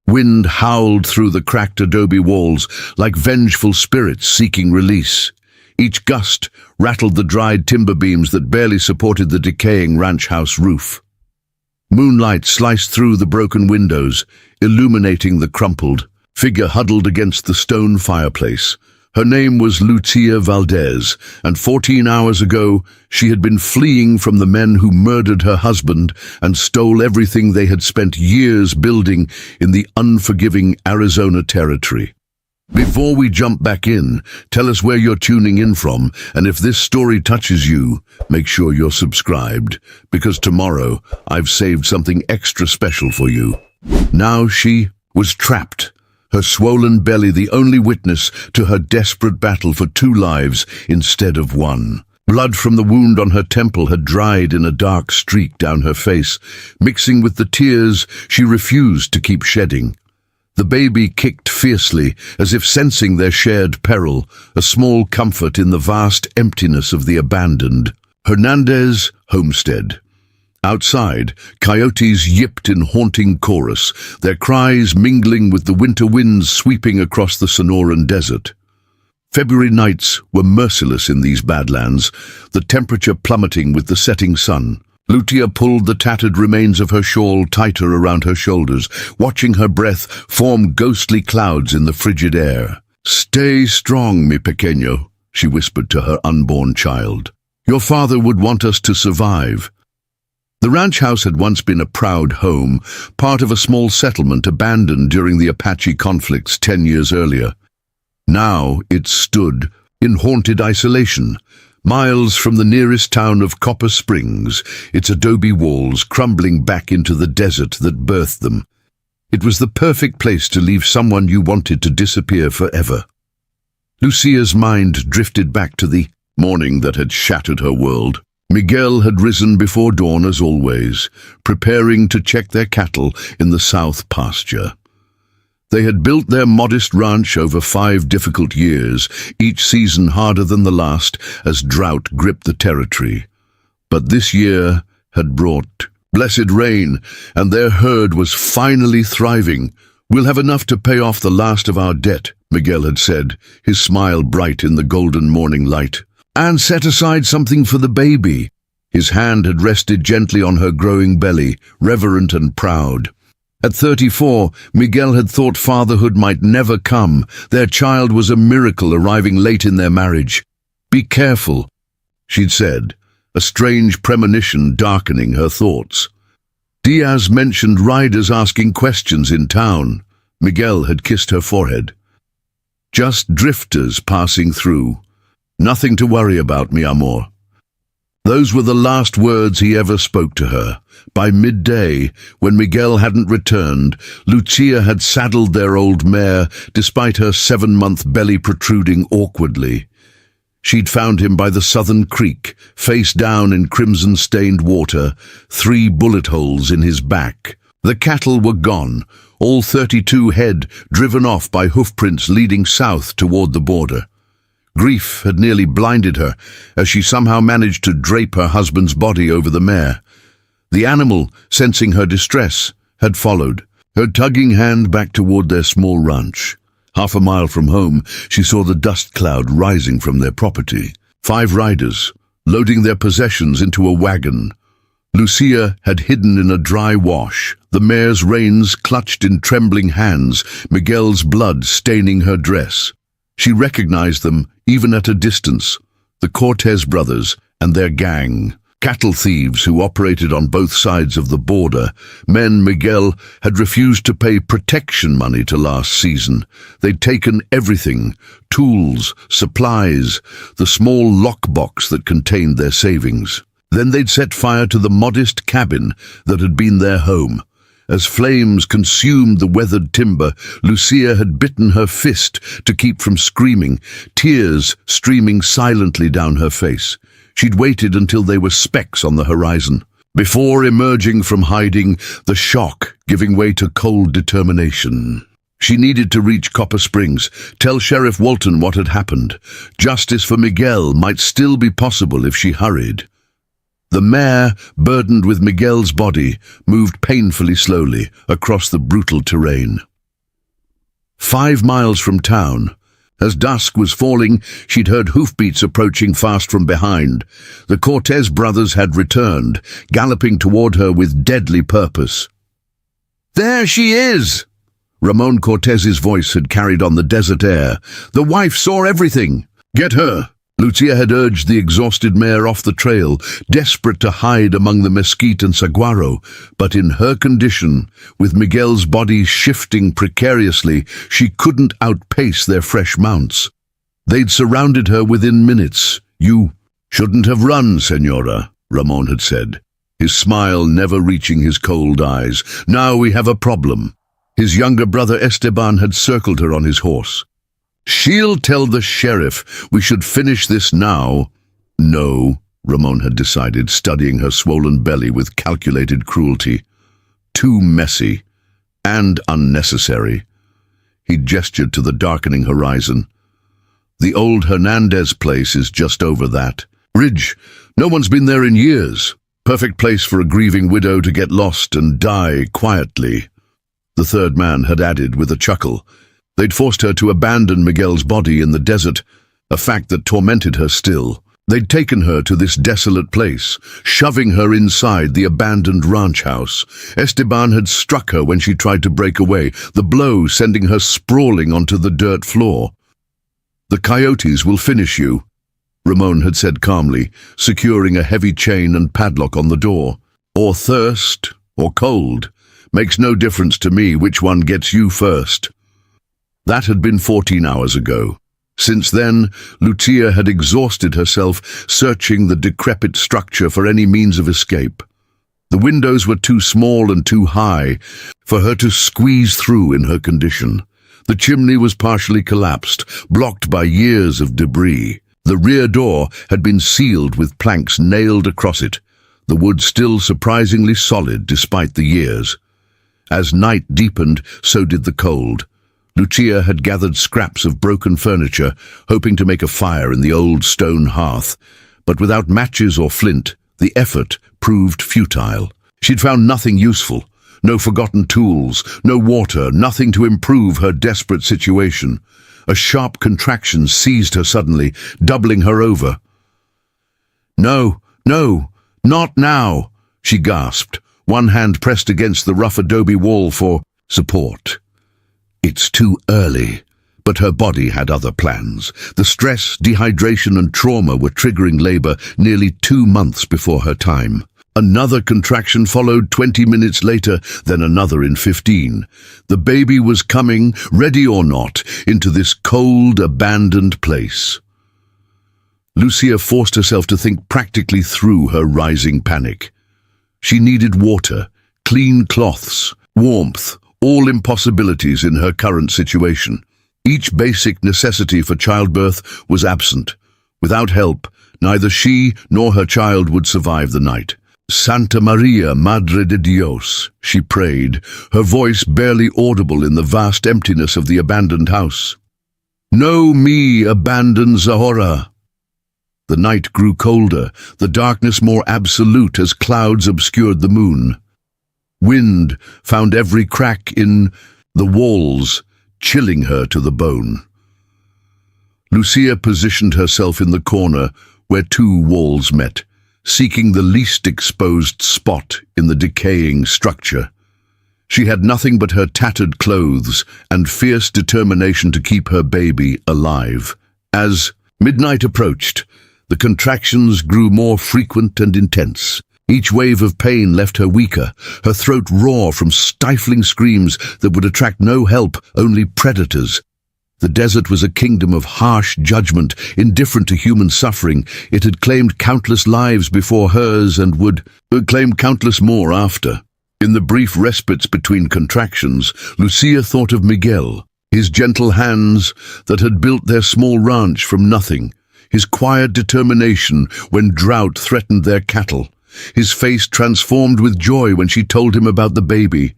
Wind howled through the cracked adobe walls like vengeful spirits seeking release. Each gust rattled the dried timber beams that barely supported the decaying ranch house roof. Moonlight sliced through the broken windows, illuminating the crumpled figure huddled against the stone fireplace. Her name was Lucia Valdez, and 14 hours ago she had been fleeing from the men who murdered her husband and stole everything they had spent years building in the unforgiving Arizona territory. Before we jump back in, tell us where you're tuning in from, and if this story touches you, make sure you're subscribed, because tomorrow I've saved something extra special for you. Now she was trapped, her swollen belly the only witness to her desperate battle for 2 lives instead of 1. Blood from the wound on her temple had dried in a dark streak down her face, mixing with the tears she refused to keep shedding. The baby kicked fiercely, as if sensing their shared peril, a small comfort in the vast emptiness of the abandoned Hernandez homestead. Outside, coyotes yipped in haunting chorus, their cries mingling with the winter winds sweeping across the Sonoran desert. February nights were merciless in these badlands, the temperature plummeting with the setting sun. Lucia pulled the tattered remains of her shawl tighter around her shoulders, watching her breath form ghostly clouds in the frigid air. "Stay strong, mi pequeño," she whispered to her unborn child. "Your father would want us to survive." The ranch house had once been a proud home, part of a small settlement abandoned during the Apache conflicts 10 years earlier. Now it stood in haunted isolation, miles from the nearest town of Copper Springs, its adobe walls crumbling back into the desert that birthed them. It was the perfect place to leave someone you wanted to disappear forever. Lucia's mind drifted back to the morning that had shattered her world. Miguel had risen before dawn as always, preparing to check their cattle in the south pasture. They had built their modest ranch over 5 difficult years, each season harder than the last as drought gripped the territory. But this year had brought blessed rain, and their herd was finally thriving. "We'll have enough to pay off the last of our debt," Miguel had said, his smile bright in the golden morning light. "And set aside something for the baby." His hand had rested gently on her growing belly, reverent and proud. At 34, Miguel had thought fatherhood might never come. Their child was a miracle arriving late in their marriage. "Be careful," she'd said, a strange premonition darkening her thoughts. Diaz mentioned riders asking questions in town. Miguel had kissed her forehead. "Just drifters passing through. Nothing to worry about, mi amor." Those were the last words he ever spoke to her. By midday, when Miguel hadn't returned, Lucia had saddled their old mare, despite her 7-month belly protruding awkwardly. She'd found him by the southern creek, face down in crimson-stained water, 3 bullet holes in his back. The cattle were gone, all 32 head driven off by hoofprints leading south toward the border. Grief had nearly blinded her as she somehow managed to drape her husband's body over the mare. The animal, sensing her distress, had followed, her tugging hand back toward their small ranch. Half a mile from home, she saw the dust cloud rising from their property. 5 riders, loading their possessions into a wagon. Lucia had hidden in a dry wash, the mare's reins clutched in trembling hands, Miguel's blood staining her dress. She recognized them, even at a distance, the Cortez brothers and their gang, cattle thieves who operated on both sides of the border, men Miguel had refused to pay protection money to last season. They'd taken everything, tools, supplies, the small lockbox that contained their savings. Then they'd set fire to the modest cabin that had been their home. As flames consumed the weathered timber, Lucia had bitten her fist to keep from screaming, tears streaming silently down her face. She'd waited until they were specks on the horizon, before emerging from hiding, the shock giving way to cold determination. She needed to reach Copper Springs, tell Sheriff Walton what had happened. Justice for Miguel might still be possible if she hurried. The mare, burdened with Miguel's body, moved painfully slowly across the brutal terrain. 5 miles from town. As dusk was falling, she'd heard hoofbeats approaching fast from behind. The Cortez brothers had returned, galloping toward her with deadly purpose. "There she is!" Ramon Cortez's voice had carried on the desert air. "The wife saw everything." "Get her!" Lucia had urged the exhausted mare off the trail, desperate to hide among the mesquite and saguaro. But in her condition, with Miguel's body shifting precariously, she couldn't outpace their fresh mounts. They'd surrounded her within minutes. "You shouldn't have run, Senora," Ramon had said, his smile never reaching his cold eyes. "Now we have a problem." His younger brother Esteban had circled her on his horse. "She'll tell the sheriff. We should finish this now." "No," Ramon had decided, studying her swollen belly with calculated cruelty. "Too messy and unnecessary." He gestured to the darkening horizon. "The old Hernandez place is just over that ridge. No one's been there in years. Perfect place for a grieving widow to get lost and die quietly." The third man had added with a chuckle. They'd forced her to abandon Miguel's body in the desert, a fact that tormented her still. They'd taken her to this desolate place, shoving her inside the abandoned ranch house. Esteban had struck her when she tried to break away, the blow sending her sprawling onto the dirt floor. "The coyotes will finish you," Ramon had said calmly, securing a heavy chain and padlock on the door. "Or thirst, or cold. Makes no difference to me which one gets you first." That had been 14 hours ago. Since then, Lucia had exhausted herself, searching the decrepit structure for any means of escape. The windows were too small and too high for her to squeeze through in her condition. The chimney was partially collapsed, blocked by years of debris. The rear door had been sealed with planks nailed across it, the wood still surprisingly solid despite the years. As night deepened, so did the cold. Lucia had gathered scraps of broken furniture, hoping to make a fire in the old stone hearth. But without matches or flint, the effort proved futile. She'd found nothing useful. No forgotten tools, no water, nothing to improve her desperate situation. A sharp contraction seized her suddenly, doubling her over. "No, no, not now," she gasped, one hand pressed against the rough adobe wall for support. It's too early. But her body had other plans. The stress, dehydration and trauma were triggering labor nearly 2 months before her time. Another contraction followed 20 minutes later, then another in 15. The baby was coming, ready or not, into this cold, abandoned place. Lucia forced herself to think practically through her rising panic. She needed water, clean cloths, warmth, all impossibilities in her current situation. Each basic necessity for childbirth was absent. Without help, neither she nor her child would survive the night. "Santa Maria, Madre de Dios," she prayed, her voice barely audible in the vast emptiness of the abandoned house. "No me abandon Zahora." The night grew colder, the darkness more absolute as clouds obscured the moon. Wind found every crack in the walls, chilling her to the bone. Lucia positioned herself in the corner where 2 walls met, seeking the least exposed spot in the decaying structure. She had nothing but her tattered clothes and fierce determination to keep her baby alive. As midnight approached, the contractions grew more frequent and intense. Each wave of pain left her weaker, her throat raw from stifling screams that would attract no help, only predators. The desert was a kingdom of harsh judgment, indifferent to human suffering. It had claimed countless lives before hers and would claim countless more after. In the brief respites between contractions, Lucia thought of Miguel, his gentle hands that had built their small ranch from nothing, his quiet determination when drought threatened their cattle. His face transformed with joy when she told him about the baby.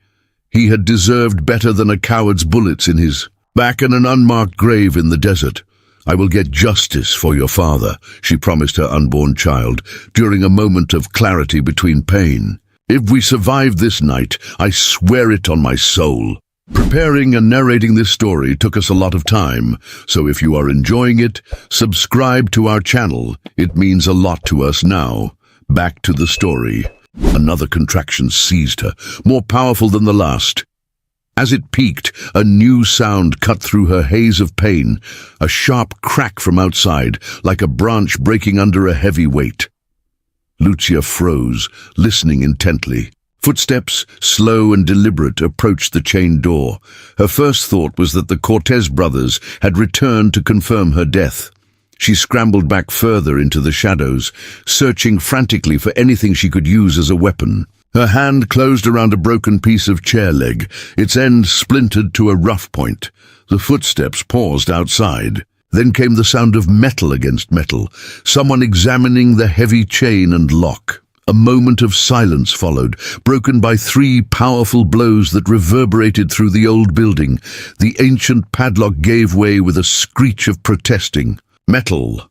He had deserved better than a coward's bullets in his back and an unmarked grave in the desert. "I will get justice for your father," she promised her unborn child, during a moment of clarity between pain. "If we survive this night, I swear it on my soul." Preparing and narrating this story took us a lot of time, so if you are enjoying it, subscribe to our channel. It means a lot to us now. Back to the story. Another contraction seized her, more powerful than the last. As it peaked, a new sound cut through her haze of pain, a sharp crack from outside, like a branch breaking under a heavy weight. Lucia froze, listening intently. Footsteps, slow and deliberate, approached the chained door. Her first thought was that the Cortez brothers had returned to confirm her death. She scrambled back further into the shadows, searching frantically for anything she could use as a weapon. Her hand closed around a broken piece of chair leg, its end splintered to a rough point. The footsteps paused outside. Then came the sound of metal against metal, someone examining the heavy chain and lock. A moment of silence followed, broken by 3 powerful blows that reverberated through the old building. The ancient padlock gave way with a screech of protesting. Metal.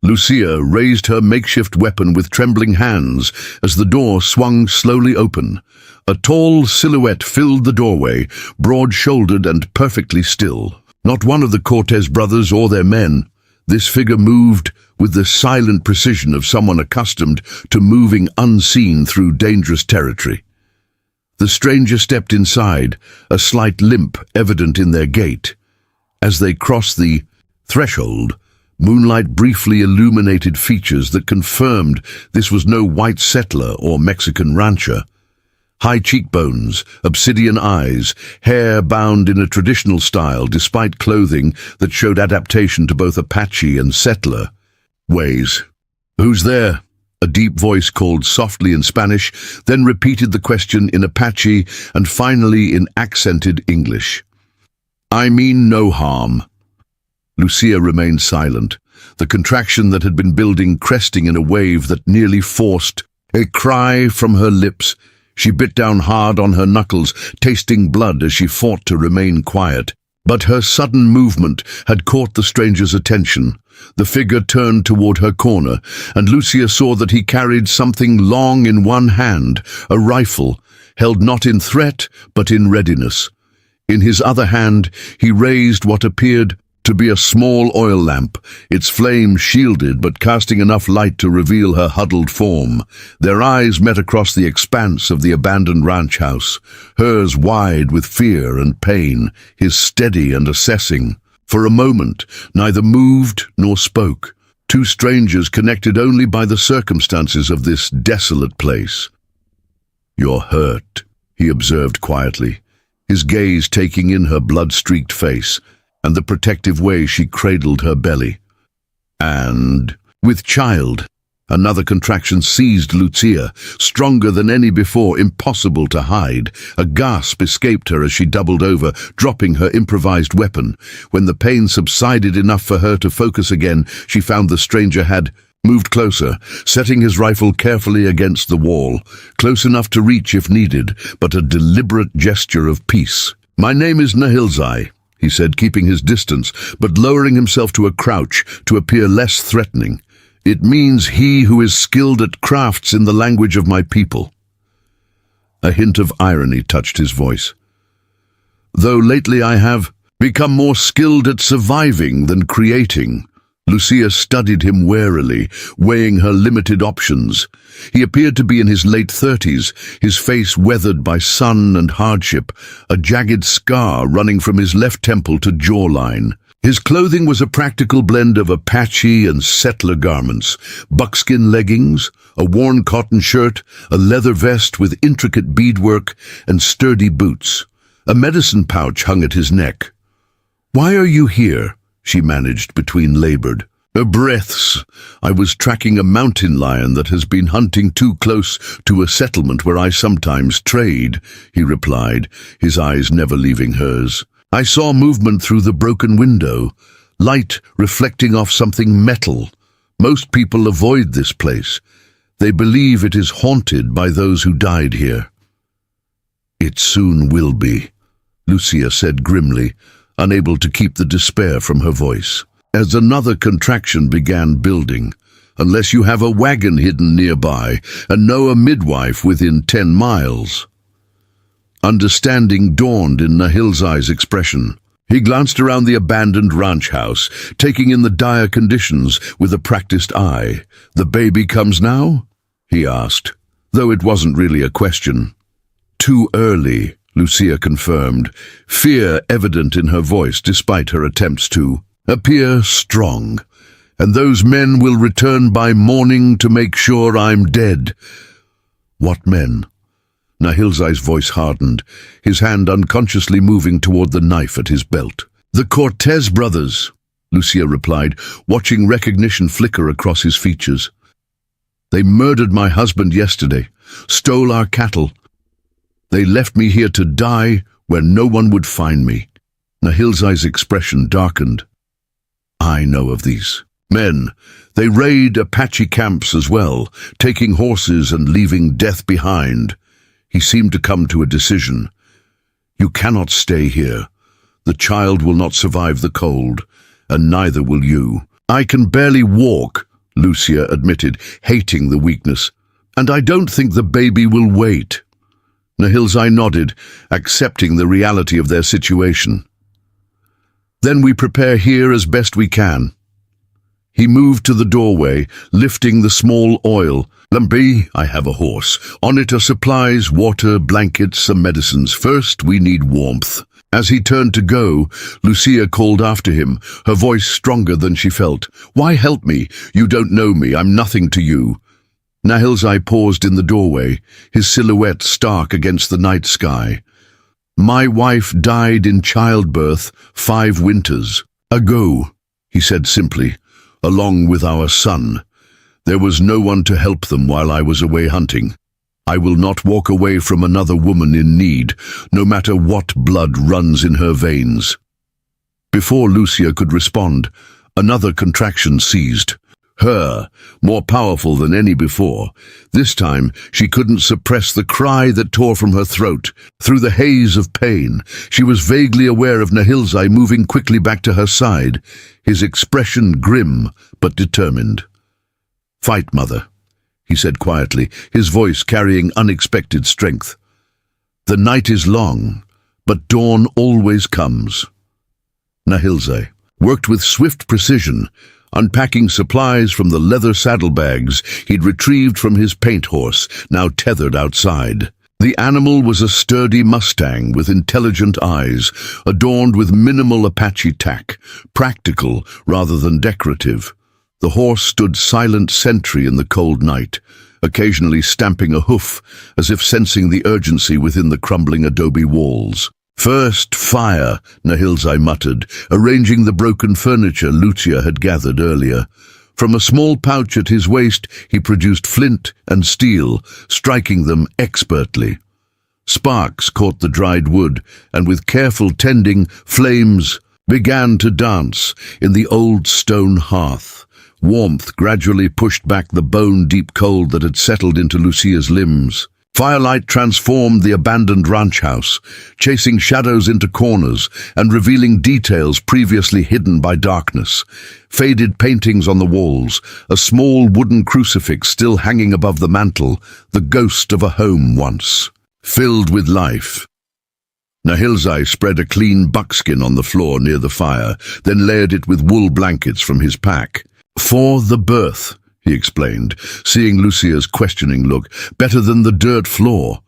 Lucia raised her makeshift weapon with trembling hands as the door swung slowly open. A tall silhouette filled the doorway, broad-shouldered and perfectly still. Not one of the Cortez brothers or their men. This figure moved with the silent precision of someone accustomed to moving unseen through dangerous territory. The stranger stepped inside, a slight limp evident in their gait. As they crossed the threshold, moonlight briefly illuminated features that confirmed this was no white settler or Mexican rancher. High cheekbones, obsidian eyes, hair bound in a traditional style despite clothing that showed adaptation to both Apache and settler ways. "Who's there?" A deep voice called softly in Spanish, then repeated the question in Apache and finally in accented English. "I mean no harm." Lucia remained silent, the contraction that had been building cresting in a wave that nearly forced a cry from her lips. She bit down hard on her knuckles, tasting blood as she fought to remain quiet. But her sudden movement had caught the stranger's attention. The figure turned toward her corner, and Lucia saw that he carried something long in one hand, a rifle, held not in threat but in readiness. In his other hand, he raised what appeared to be a small oil lamp, its flame shielded but casting enough light to reveal her huddled form. Their eyes met across the expanse of the abandoned ranch house, hers wide with fear and pain, his steady and assessing. For a moment, neither moved nor spoke, 2 strangers connected only by the circumstances of this desolate place. "You're hurt," he observed quietly, his gaze taking in her blood-streaked face and the protective way she cradled her belly. "And with child." Another contraction seized Lucia, stronger than any before, impossible to hide. A gasp escaped her as she doubled over, dropping her improvised weapon. When the pain subsided enough for her to focus again, she found the stranger had moved closer, setting his rifle carefully against the wall, close enough to reach if needed, but a deliberate gesture of peace. "My name is Nahilzai," he said, keeping his distance, but lowering himself to a crouch to appear less threatening. "It means he who is skilled at crafts in the language of my people." A hint of irony touched his voice. "Though lately I have become more skilled at surviving than creating." Lucia studied him warily, weighing her limited options. He appeared to be in his late 30s, his face weathered by sun and hardship, a jagged scar running from his left temple to jawline. His clothing was a practical blend of Apache and settler garments, buckskin leggings, a worn cotton shirt, a leather vest with intricate beadwork, and sturdy boots. A medicine pouch hung at his neck. "Why are you here?" she managed between labored breaths. "I was tracking a mountain lion that has been hunting too close to a settlement where I sometimes trade," he replied, his eyes never leaving hers. "I saw movement through the broken window, light reflecting off something metal. Most people avoid this place. They believe it is haunted by those who died here." "It soon will be," Lucia said grimly, unable to keep the despair from her voice. As another contraction began building, "Unless you have a wagon hidden nearby and know a midwife within 10 miles. Understanding dawned in Nahilzai's expression. He glanced around the abandoned ranch house, taking in the dire conditions with a practiced eye. "The baby comes now?" he asked, though it wasn't really a question. "Too early," Lucia confirmed, fear evident in her voice despite her attempts to appear strong. "And those men will return by morning to make sure I'm dead." "What men?" Nahilzai's voice hardened, his hand unconsciously moving toward the knife at his belt. "The Cortez brothers," Lucia replied, watching recognition flicker across his features. "They murdered my husband yesterday, stole our cattle. They left me here to die where no one would find me." Nahilzai's expression darkened. "I know of these men. They raid Apache camps as well, taking horses and leaving death behind." He seemed to come to a decision. "You cannot stay here. The child will not survive the cold, and neither will you." "I can barely walk," Lucia admitted, hating the weakness. "And I don't think the baby will wait." Nahilzai nodded, accepting the reality of their situation. "Then we prepare here as best we can." He moved to the doorway, lifting the small oil. "Lumpy, I have a horse. On it are supplies, water, blankets, some medicines. First, we need warmth." As he turned to go, Lucia called after him, her voice stronger than she felt. "Why help me? You don't know me. I'm nothing to you." Nahilzai paused in the doorway, his silhouette stark against the night sky. "My wife died in childbirth 5 winters ago," he said simply, "along with our son. There was no one to help them while I was away hunting. I will not walk away from another woman in need, no matter what blood runs in her veins." Before Lucia could respond, another contraction seized. Her, more powerful than any before. This time, she couldn't suppress the cry that tore from her throat. Through the haze of pain, she was vaguely aware of Nahilzai moving quickly back to her side, his expression grim but determined. "Fight, mother," he said quietly, his voice carrying unexpected strength. "The night is long, but dawn always comes." Nahilzai worked with swift precision, unpacking supplies from the leather saddlebags he'd retrieved from his paint horse, now tethered outside. The animal was a sturdy Mustang with intelligent eyes, adorned with minimal Apache tack, practical rather than decorative. The horse stood silent sentry in the cold night, occasionally stamping a hoof as if sensing the urgency within the crumbling adobe walls. "First fire," Nahilzai muttered, arranging the broken furniture Lucia had gathered earlier. From a small pouch at his waist, he produced flint and steel, striking them expertly. Sparks caught the dried wood, and with careful tending, flames began to dance in the old stone hearth. Warmth gradually pushed back the bone-deep cold that had settled into Lucia's limbs. Firelight transformed the abandoned ranch house, chasing shadows into corners and revealing details previously hidden by darkness. Faded paintings on the walls, a small wooden crucifix still hanging above the mantel, the ghost of a home once, filled with life. Nahilzai spread a clean buckskin on the floor near the fire, then layered it with wool blankets from his pack. "For the birth," he explained, seeing Lucia's questioning look, "better than the dirt floor."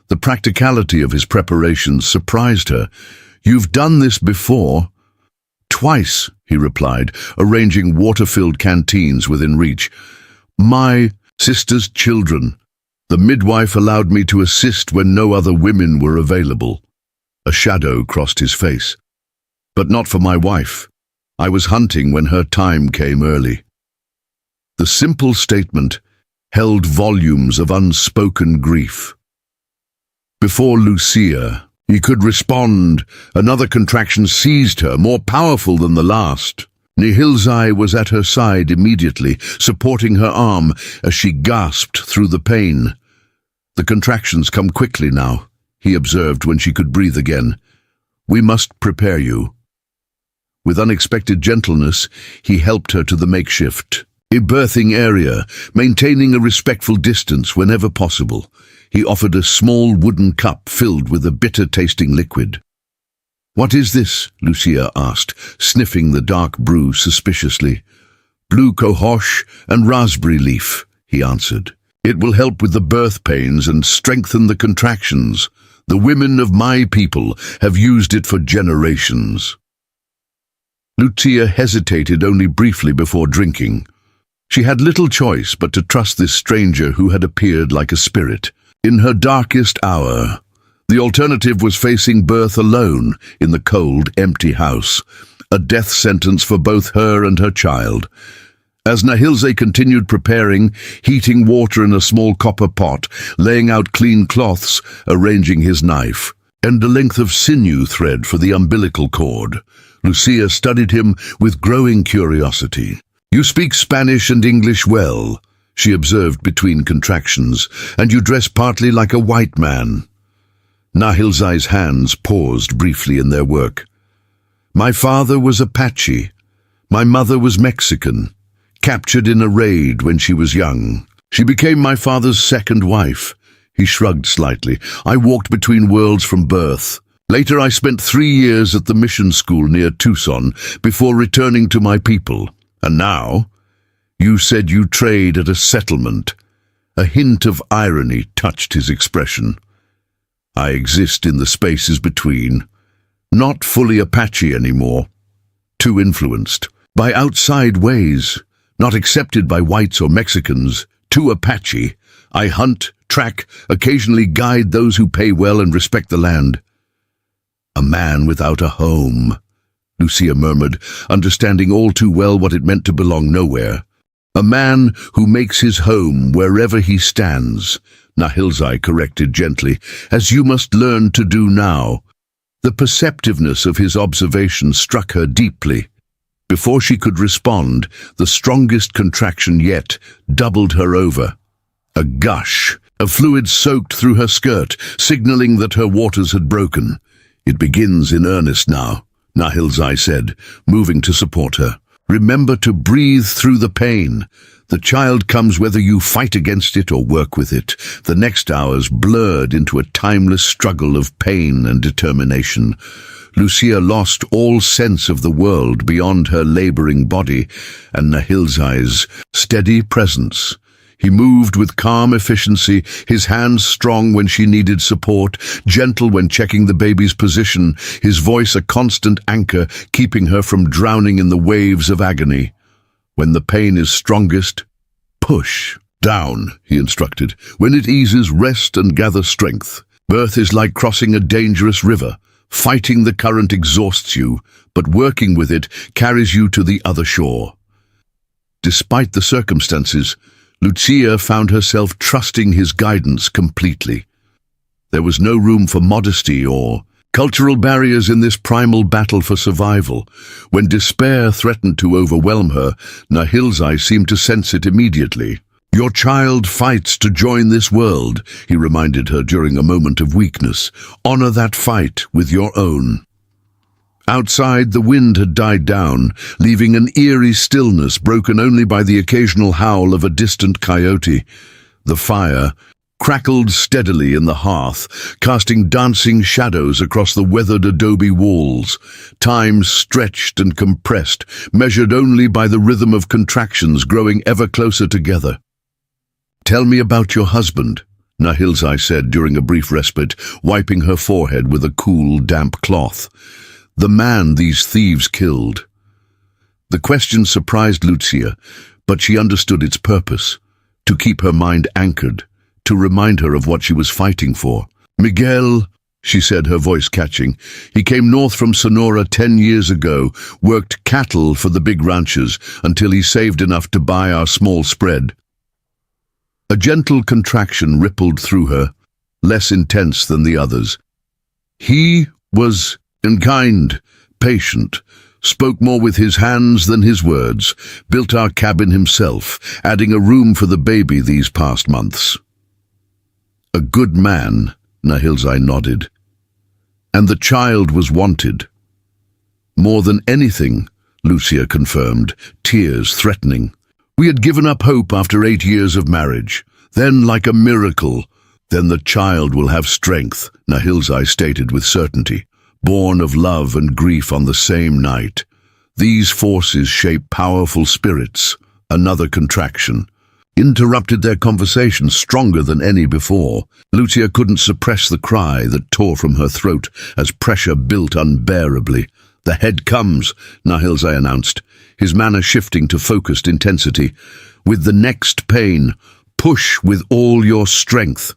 The practicality of his preparations surprised her. "You've done this before?" "Twice," he replied, arranging water-filled canteens within reach. "My sister's children. The midwife allowed me to assist when no other women were available." A shadow crossed his face. "But not for my wife. I was hunting when her time came early." The simple statement held volumes of unspoken grief. Before Lucia, he could respond, another contraction seized her, more powerful than the last. Nahilzai was at her side immediately, supporting her arm as she gasped through the pain. "The contractions come quickly now," he observed when she could breathe again. "We must prepare you." With unexpected gentleness, he helped her to the makeshift birthing area, maintaining a respectful distance whenever possible. He offered a small wooden cup filled with a bitter-tasting liquid. "What is this?" Lucia asked, sniffing the dark brew suspiciously. "Blue cohosh and raspberry leaf," he answered. "It will help with the birth pains and strengthen the contractions. The women of my people have used it for generations." Lucia hesitated only briefly before drinking. She had little choice but to trust this stranger who had appeared like a spirit. In her darkest hour, the alternative was facing birth alone in the cold, empty house, a death sentence for both her and her child. As Nahilze continued preparing, heating water in a small copper pot, laying out clean cloths, arranging his knife, and a length of sinew thread for the umbilical cord, Lucia studied him with growing curiosity. "You speak Spanish and English well," she observed between contractions, "and you dress partly like a white man." Nahilze's hands paused briefly in their work. "My father was Apache. My mother was Mexican, captured in a raid when she was young. She became my father's second wife." He shrugged slightly. "I walked between worlds from birth. Later I spent 3 years at the mission school near Tucson before returning to my people. And now, you said you trade at a settlement." A hint of irony touched his expression. "I exist in the spaces between. Not fully Apache anymore. Too influenced by outside ways, not accepted by whites or Mexicans. Too Apache. I hunt, track, occasionally guide those who pay well and respect the land." "A man without a home," Lucia murmured, understanding all too well what it meant to belong nowhere. "A man who makes his home wherever he stands," Nahilze corrected gently, "as you must learn to do now." The perceptiveness of his observation struck her deeply. Before she could respond, the strongest contraction yet doubled her over. A gush of fluid soaked through her skirt, signaling that her waters had broken. "It begins in earnest now," Nahilze said, moving to support her. "Remember to breathe through the pain. The child comes whether you fight against it or work with it." The next hours blurred into a timeless struggle of pain and determination. Lucia lost all sense of the world beyond her laboring body and Nahilze's steady presence. He moved with calm efficiency, his hands strong when she needed support, gentle when checking the baby's position, his voice a constant anchor, keeping her from drowning in the waves of agony. "When the pain is strongest, push. Down," he instructed. "When it eases, rest and gather strength. Birth is like crossing a dangerous river. Fighting the current exhausts you, but working with it carries you to the other shore." Despite the circumstances, Lucia found herself trusting his guidance completely. There was no room for modesty or cultural barriers in this primal battle for survival. When despair threatened to overwhelm her, Nahilze seemed to sense it immediately. "Your child fights to join this world," he reminded her during a moment of weakness. "Honor that fight with your own." Outside, the wind had died down, leaving an eerie stillness broken only by the occasional howl of a distant coyote. The fire crackled steadily in the hearth, casting dancing shadows across the weathered adobe walls. Time stretched and compressed, measured only by the rhythm of contractions growing ever closer together. "Tell me about your husband," Nahilze said during a brief respite, wiping her forehead with a cool, damp cloth. "The man these thieves killed." The question surprised Lucia, but she understood its purpose: to keep her mind anchored, to remind her of what she was fighting for. "Miguel," she said, her voice catching. "He came north from Sonora 10 years ago, worked cattle for the big ranchers until he saved enough to buy our small spread." A gentle contraction rippled through her, less intense than the others. "He was kind, patient, spoke more with his hands than his words, built our cabin himself, adding a room for the baby these past months." "A good man," Nahilze nodded. "And the child was wanted." "More than anything," Lucia confirmed, tears threatening. "We had given up hope after 8 years of marriage. Then, like a miracle, Then the child will have strength, Nahilzai stated with certainty, born of love and grief on the same night. These forces shape powerful spirits. Another contraction interrupted their conversation, stronger than any before. Lucia couldn't suppress the cry that tore from her throat as pressure built unbearably. "The head comes," Nahilzai announced, his manner shifting to focused intensity. "With the next pain, push with all your strength."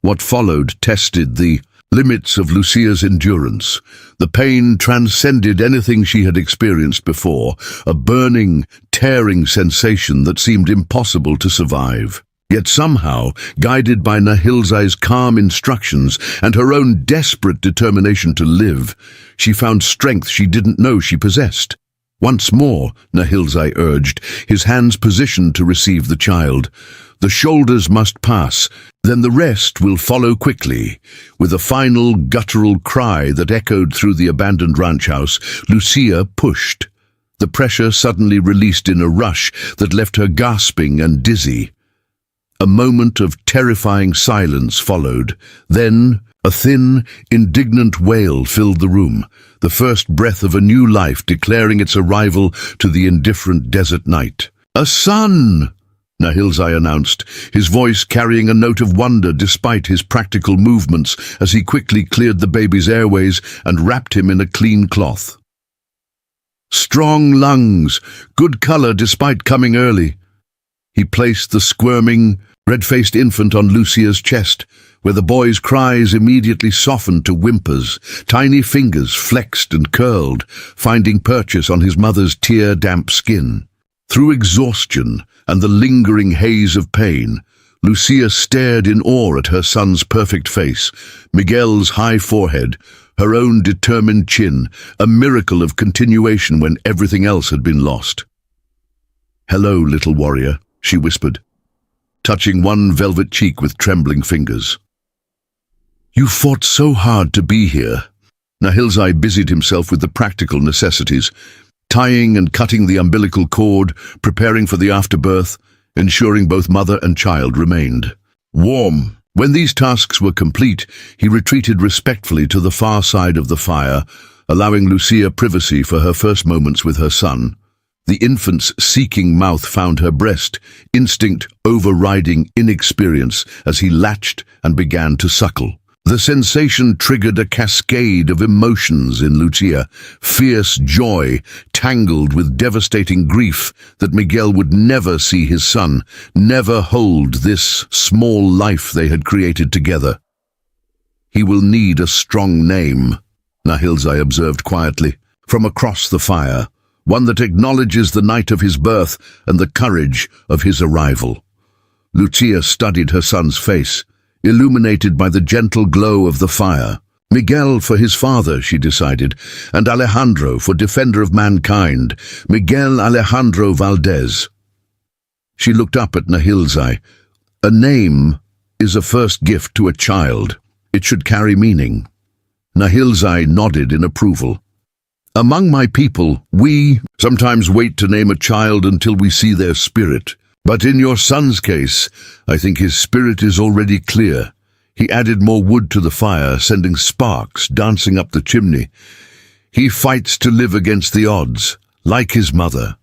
What followed tested the limits of Lucia's endurance. The pain transcended anything she had experienced before, a burning, tearing sensation that seemed impossible to survive. Yet somehow, guided by Nahilzai's calm instructions and her own desperate determination to live, she found strength she didn't know she possessed. "Once more," Nahilzai urged, his hands positioned to receive the child. "The shoulders must pass, then the rest will follow quickly." With a final guttural cry that echoed through the abandoned ranch house, Lucia pushed. The pressure suddenly released in a rush that left her gasping and dizzy. A moment of terrifying silence followed. Then a thin, indignant wail filled the room, the first breath of a new life declaring its arrival to the indifferent desert night. "A son!" Nahilzai announced, his voice carrying a note of wonder despite his practical movements as he quickly cleared the baby's airways and wrapped him in a clean cloth. "Strong lungs, good color despite coming early." He placed the squirming, red-faced infant on Lucia's chest, where the boy's cries immediately softened to whimpers. Tiny fingers flexed and curled, finding purchase on his mother's tear-damp skin. Through exhaustion and the lingering haze of pain, Lucia stared in awe at her son's perfect face, Miguel's high forehead, her own determined chin, a miracle of continuation when everything else had been lost. "Hello, little warrior," she whispered, touching one velvet cheek with trembling fingers. "You fought so hard to be here." Nahilzai busied himself with the practical necessities, tying and cutting the umbilical cord, preparing for the afterbirth, ensuring both mother and child remained warm. When these tasks were complete, he retreated respectfully to the far side of the fire, allowing Lucia privacy for her first moments with her son. The infant's seeking mouth found her breast, instinct overriding inexperience as he latched and began to suckle. The sensation triggered a cascade of emotions in Lucia, fierce joy tangled with devastating grief that Miguel would never see his son, never hold this small life they had created together. "He will need a strong name," Nahilzai observed quietly, from across the fire, one that acknowledges the night of his birth and the courage of his arrival. Lucia studied her son's face, illuminated by the gentle glow of the fire. Miguel for his father, she decided, and Alejandro for defender of mankind, Miguel Alejandro Valdez. She looked up at Nahilzai. A name is a first gift to a child. It should carry meaning. Nahilzai nodded in approval. "Among my people, we sometimes wait to name a child until we see their spirit. But in your son's case, I think his spirit is already clear." He added more wood to the fire, sending sparks dancing up the chimney. "He fights to live against the odds, like his mother."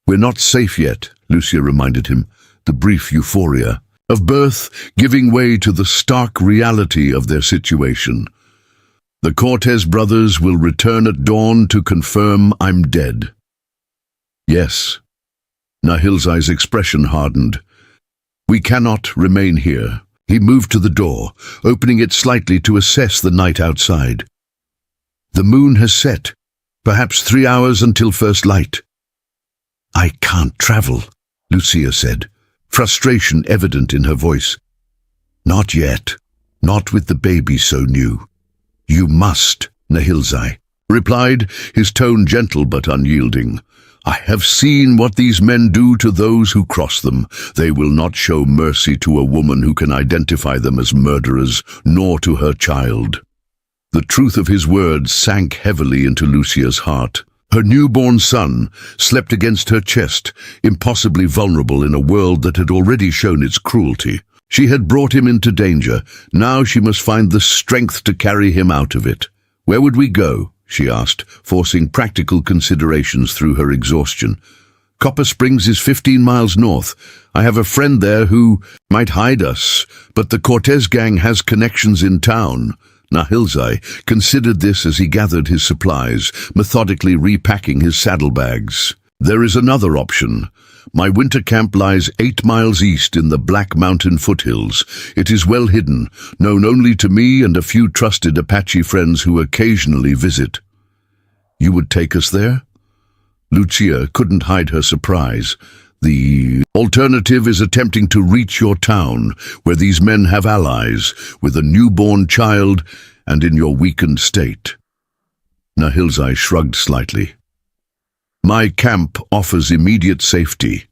"We're not safe yet," Lucia reminded him, the brief euphoria of birth giving way to the stark reality of their situation. "The Cortez brothers will return at dawn to confirm I'm dead." "Yes." Nahilzai's expression hardened. "We cannot remain here." He moved to the door, opening it slightly to assess the night outside. "The moon has set. Perhaps 3 hours until first light." "I can't travel," Lucia said, frustration evident in her voice. "Not yet. Not with the baby so new." "You must," Nahilzai replied, his tone gentle but unyielding. "I have seen what these men do to those who cross them. They will not show mercy to a woman who can identify them as murderers, nor to her child." The truth of his words sank heavily into Lucia's heart. Her newborn son slept against her chest, impossibly vulnerable in a world that had already shown its cruelty. She had brought him into danger. Now she must find the strength to carry him out of it. "Where would we go?" she asked, forcing practical considerations through her exhaustion. "Copper Springs is 15 miles north. I have a friend there who might hide us, but the Cortez gang has connections in town." Nahilzai considered this as he gathered his supplies, methodically repacking his saddlebags. "There is another option. My winter camp lies 8 miles east in the Black Mountain foothills. It is well hidden, known only to me and a few trusted Apache friends who occasionally visit." "You would take us there?" Lucia couldn't hide her surprise. "The alternative is attempting to reach your town, where these men have allies, with a newborn child and in your weakened state." Nahilzai shrugged slightly. "My camp offers immediate safety.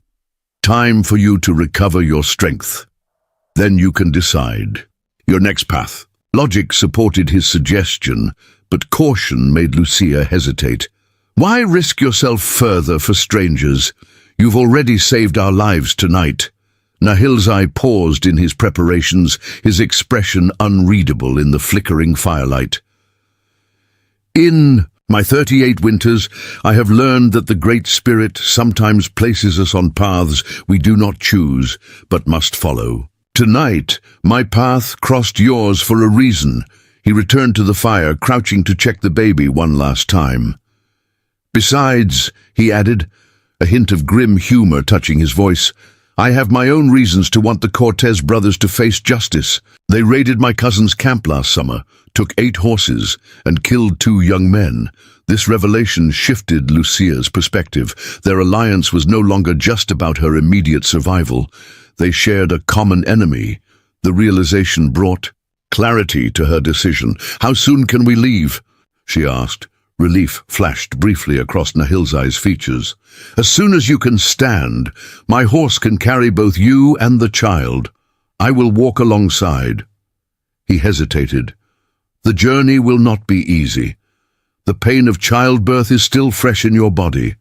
Time for you to recover your strength. Then you can decide your next path." Logic supported his suggestion, but caution made Lucia hesitate. "Why risk yourself further for strangers? You've already saved our lives tonight." Nahilzai paused in his preparations, his expression unreadable in the flickering firelight. "In my 38 winters, I have learned that the Great Spirit sometimes places us on paths we do not choose, but must follow. Tonight, my path crossed yours for a reason." He returned to the fire, crouching to check the baby one last time. "Besides," he added, a hint of grim humor touching his voice, "I have my own reasons to want the Cortez brothers to face justice. They raided my cousin's camp last summer, took 8 horses, and killed 2 young men." This revelation shifted Lucia's perspective. Their alliance was no longer just about her immediate survival. They shared a common enemy. The realization brought clarity to her decision. "How soon can we leave?" she asked. Relief flashed briefly across Nahilzai's features. "As soon as you can stand. My horse can carry both you and the child. I will walk alongside." He hesitated. "The journey will not be easy. The pain of childbirth is still fresh in your body."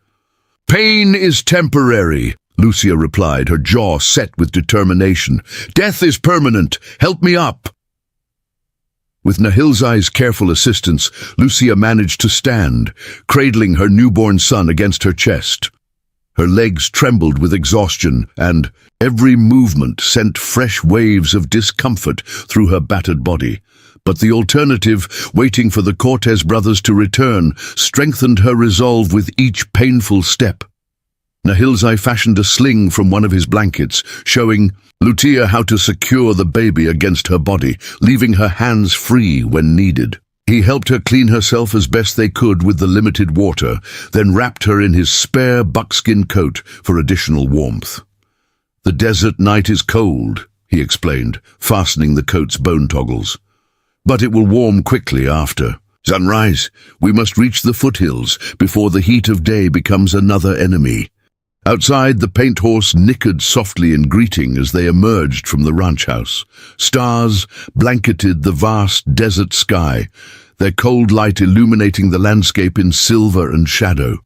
"Pain is temporary," Lucia replied, her jaw set with determination. "Death is permanent. Help me up." With Nahilzai's careful assistance, Lucia managed to stand, cradling her newborn son against her chest. Her legs trembled with exhaustion, and every movement sent fresh waves of discomfort through her battered body. But the alternative, waiting for the Cortez brothers to return, strengthened her resolve with each painful step. Nahilzai fashioned a sling from one of his blankets, showing Lucia how to secure the baby against her body, leaving her hands free when needed. He helped her clean herself as best they could with the limited water, then wrapped her in his spare buckskin coat for additional warmth. "The desert night is cold," he explained, fastening the coat's bone toggles. "But it will warm quickly after. Sunrise, we must reach the foothills before the heat of day becomes another enemy." Outside, the paint horse nickered softly in greeting as they emerged from the ranch house. Stars blanketed the vast desert sky, their cold light illuminating the landscape in silver and shadow.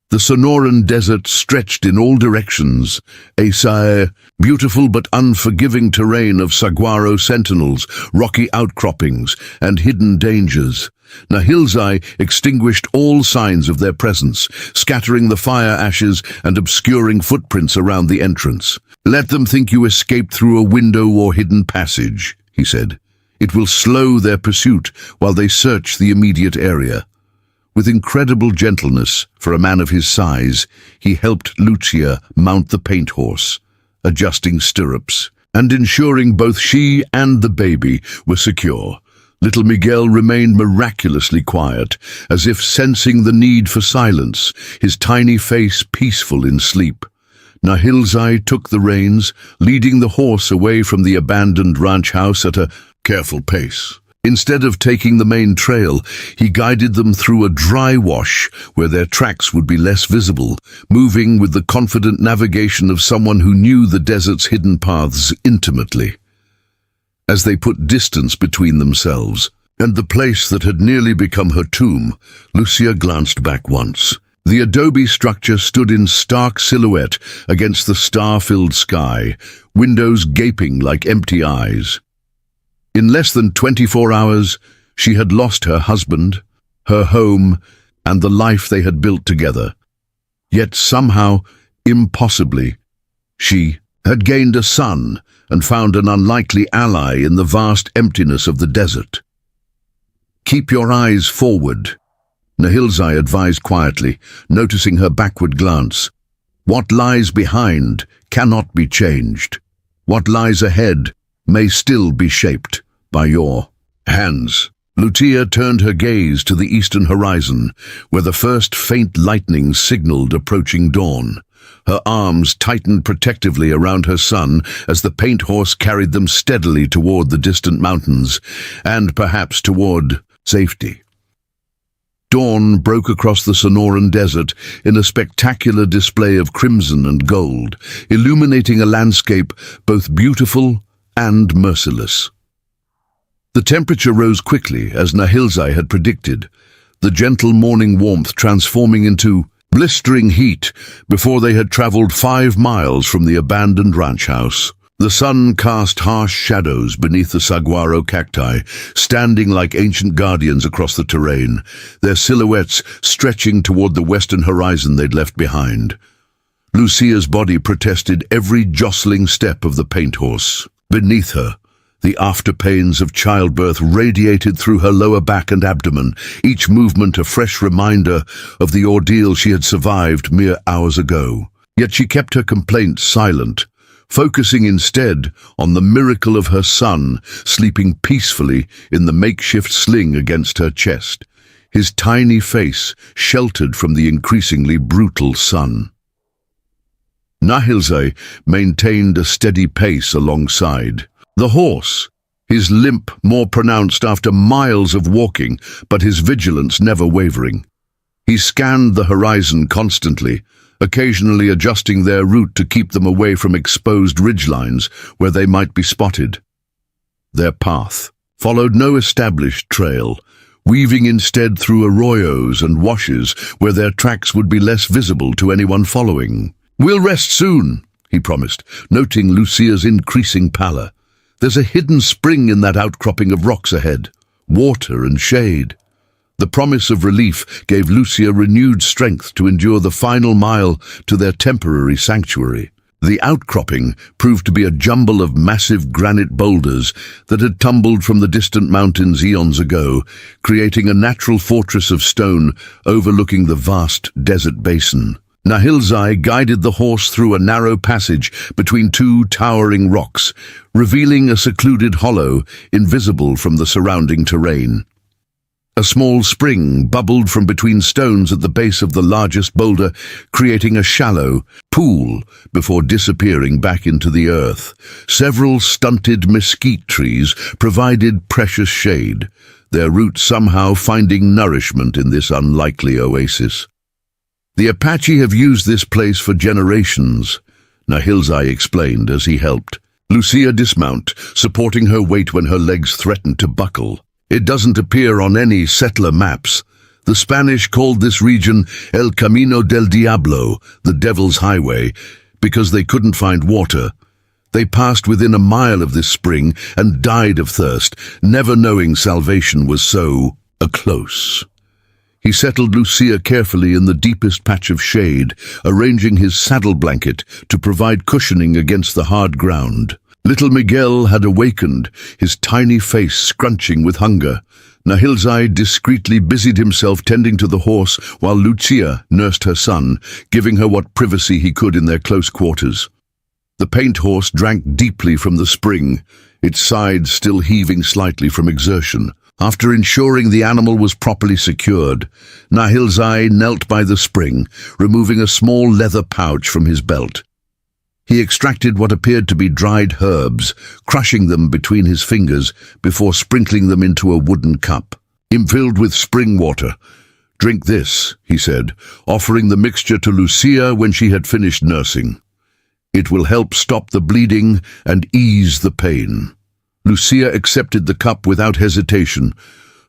The Sonoran desert stretched in all directions, a beautiful but unforgiving terrain of saguaro sentinels, rocky outcroppings, and hidden dangers. Nahilzai extinguished all signs of their presence, scattering the fire ashes and obscuring footprints around the entrance. "Let them think you escaped through a window or hidden passage," he said. "It will slow their pursuit while they search the immediate area." With incredible gentleness for a man of his size, he helped Lucia mount the paint horse, adjusting stirrups, and ensuring both she and the baby were secure. Little Miguel remained miraculously quiet, as if sensing the need for silence, his tiny face peaceful in sleep. Nahilzai took the reins, leading the horse away from the abandoned ranch house at a careful pace. Instead of taking the main trail, he guided them through a dry wash where their tracks would be less visible, moving with the confident navigation of someone who knew the desert's hidden paths intimately. As they put distance between themselves and the place that had nearly become her tomb, Lucia glanced back once. The adobe structure stood in stark silhouette against the star-filled sky, windows gaping like empty eyes. In less than 24 hours, she had lost her husband, her home, and the life they had built together. Yet somehow, impossibly, she had gained a son and found an unlikely ally in the vast emptiness of the desert. "Keep your eyes forward," Nahilzai advised quietly, noticing her backward glance. "What lies behind cannot be changed. What lies ahead may still be shaped by your hands." Lucia turned her gaze to the eastern horizon, where the first faint lightning signaled approaching dawn. Her arms tightened protectively around her son as the paint horse carried them steadily toward the distant mountains, and perhaps toward safety. Dawn broke across the Sonoran desert in a spectacular display of crimson and gold, illuminating a landscape both beautiful and merciless. The temperature rose quickly, as Nahilzai had predicted, the gentle morning warmth transforming into blistering heat before they had traveled 5 miles from the abandoned ranch house. The sun cast harsh shadows beneath the saguaro cacti, standing like ancient guardians across the terrain, their silhouettes stretching toward the western horizon they'd left behind. Lucia's body protested every jostling step of the paint horse. Beneath her, the afterpains of childbirth radiated through her lower back and abdomen, each movement a fresh reminder of the ordeal she had survived mere hours ago. Yet she kept her complaints silent, focusing instead on the miracle of her son sleeping peacefully in the makeshift sling against her chest, his tiny face sheltered from the increasingly brutal sun. Nahilzai maintained a steady pace alongside. The horse, his limp more pronounced after miles of walking, but his vigilance never wavering. He scanned the horizon constantly, occasionally adjusting their route to keep them away from exposed ridgelines where they might be spotted. Their path followed no established trail, weaving instead through arroyos and washes where their tracks would be less visible to anyone following. "We'll rest soon," he promised, noting Lucia's increasing pallor. "There's a hidden spring in that outcropping of rocks ahead, water and shade." The promise of relief gave Lucia renewed strength to endure the final mile to their temporary sanctuary. The outcropping proved to be a jumble of massive granite boulders that had tumbled from the distant mountains eons ago, creating a natural fortress of stone overlooking the vast desert basin. Nahilzai guided the horse through a narrow passage between 2 towering rocks, revealing a secluded hollow invisible from the surrounding terrain. A small spring bubbled from between stones at the base of the largest boulder, creating a shallow pool before disappearing back into the earth. Several stunted mesquite trees provided precious shade, their roots somehow finding nourishment in this unlikely oasis. "The Apache have used this place for generations," Nahilzai explained as he helped Lucia dismount, supporting her weight when her legs threatened to buckle. "It doesn't appear on any settler maps. The Spanish called this region El Camino del Diablo, the Devil's Highway, because they couldn't find water. They passed within a mile of this spring and died of thirst, never knowing salvation was so close." He settled Lucia carefully in the deepest patch of shade, arranging his saddle blanket to provide cushioning against the hard ground. Little Miguel had awakened, his tiny face scrunching with hunger. Nahilzai discreetly busied himself tending to the horse while Lucia nursed her son, giving her what privacy he could in their close quarters. The paint horse drank deeply from the spring, its sides still heaving slightly from exertion. After ensuring the animal was properly secured, Nahilzai knelt by the spring, removing a small leather pouch from his belt. He extracted what appeared to be dried herbs, crushing them between his fingers before sprinkling them into a wooden cup. "Filled with spring water. Drink this," he said, offering the mixture to Lucia when she had finished nursing. "It will help stop the bleeding and ease the pain." Lucia accepted the cup without hesitation,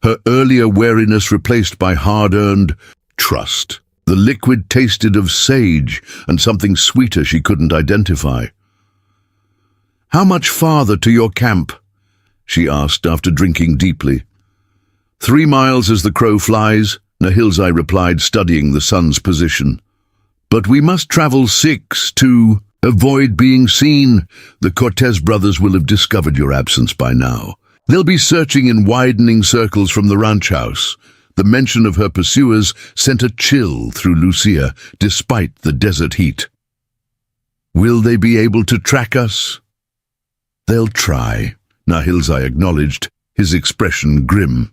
her earlier wariness replaced by hard-earned trust. The liquid tasted of sage and something sweeter she couldn't identify. "How much farther to your camp?" she asked after drinking deeply. 3 miles as the crow flies," Nahilzai replied, studying the sun's position. "But we must travel 6 to avoid being seen. The Cortez brothers will have discovered your absence by now. They'll be searching in widening circles from the ranch house." The mention of her pursuers sent a chill through Lucia, despite the desert heat. "Will they be able to track us?" "They'll try," Nahilzai acknowledged, his expression grim.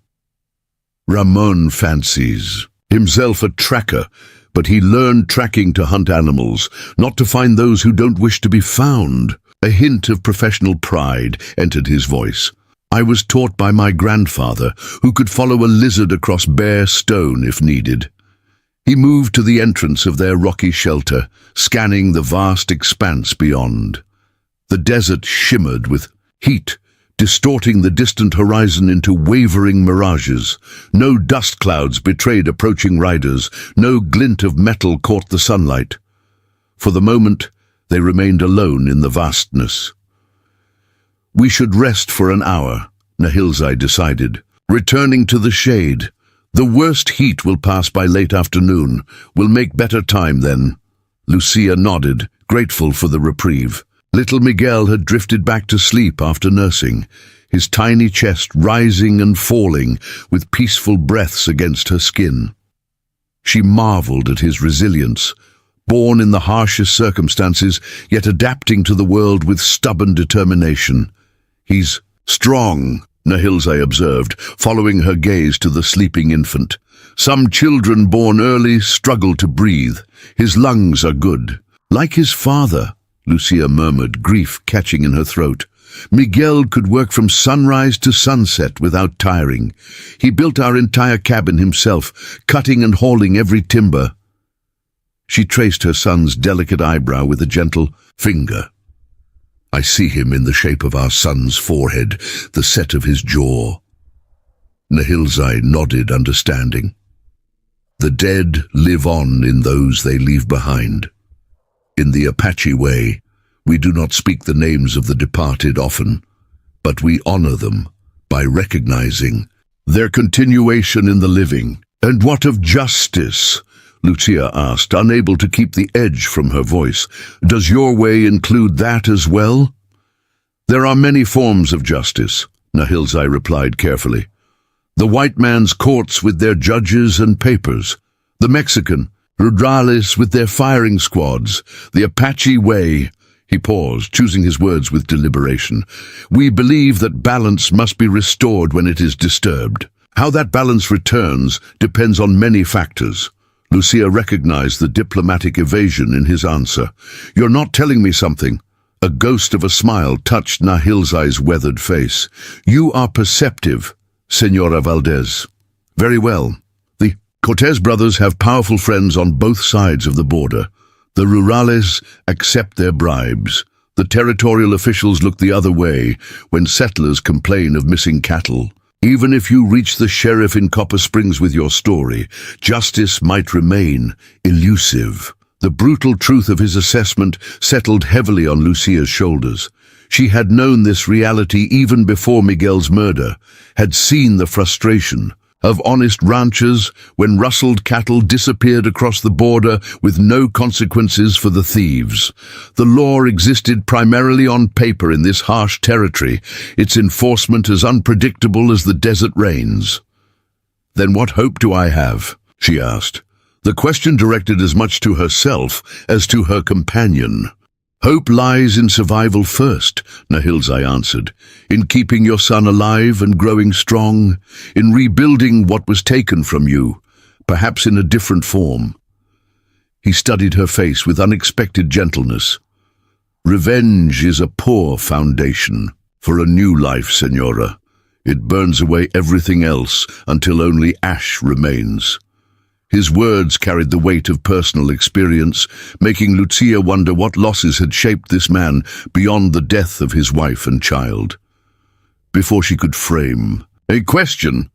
Ramon fancies himself a tracker, but he learned tracking to hunt animals, not to find those who don't wish to be found. A hint of professional pride entered his voice. "I was taught by my grandfather, who could follow a lizard across bare stone if needed." He moved to the entrance of their rocky shelter, scanning the vast expanse beyond. The desert shimmered with heat, distorting the distant horizon into wavering mirages. No dust clouds betrayed approaching riders, no glint of metal caught the sunlight. For the moment, they remained alone in the vastness. "We should rest for an hour," Nahilzai decided, returning to the shade. "The worst heat will pass by late afternoon. We'll make better time then." Lucia nodded, grateful for the reprieve. Little Miguel had drifted back to sleep after nursing, his tiny chest rising and falling with peaceful breaths against her skin. She marveled at his resilience, born in the harshest circumstances, yet adapting to the world with stubborn determination. "He's strong," Nahilzai observed, following her gaze to the sleeping infant. "Some children born early struggle to breathe. His lungs are good." "Like his father," Lucia murmured, grief catching in her throat. "Miguel could work from sunrise to sunset without tiring. He built our entire cabin himself, cutting and hauling every timber." She traced her son's delicate eyebrow with a gentle finger. "I see him in the shape of our son's forehead, the set of his jaw." Nahilzai nodded, understanding. "The dead live on in those they leave behind. In the Apache way, we do not speak the names of the departed often, but we honor them by recognizing their continuation in the living." "And what of justice?" Lucia asked, unable to keep the edge from her voice. "Does your way include that as well?" "There are many forms of justice," Nahilzai replied carefully. "The white man's courts with their judges and papers, the Mexican, rurales with their firing squads, the Apache way." He paused, choosing his words with deliberation. "We believe that balance must be restored when it is disturbed. How that balance returns depends on many factors." Lucia recognized the diplomatic evasion in his answer. "You're not telling me something." A ghost of a smile touched Nahilzai's weathered face. "You are perceptive, Senora Valdez." "Very well. The Cortez brothers have powerful friends on both sides of the border. The rurales accept their bribes. The territorial officials look the other way when settlers complain of missing cattle. Even if you reach the sheriff in Copper Springs with your story, justice might remain elusive." The brutal truth of his assessment settled heavily on Lucia's shoulders. She had known this reality even before Miguel's murder, had seen the frustration of honest ranchers when rustled cattle disappeared across the border with no consequences for the thieves. The law existed primarily on paper in this harsh territory, its enforcement as unpredictable as the desert rains. "Then what hope do I have?" she asked. The question directed as much to herself as to her companion. "Hope lies in survival first," Nahilzai answered, "in keeping your son alive and growing strong, in rebuilding what was taken from you, perhaps in a different form." He studied her face with unexpected gentleness. "Revenge is a poor foundation for a new life, Senora. It burns away everything else until only ash remains." His words carried the weight of personal experience, making Lucia wonder what losses had shaped this man beyond the death of his wife and child. Before she could frame a question,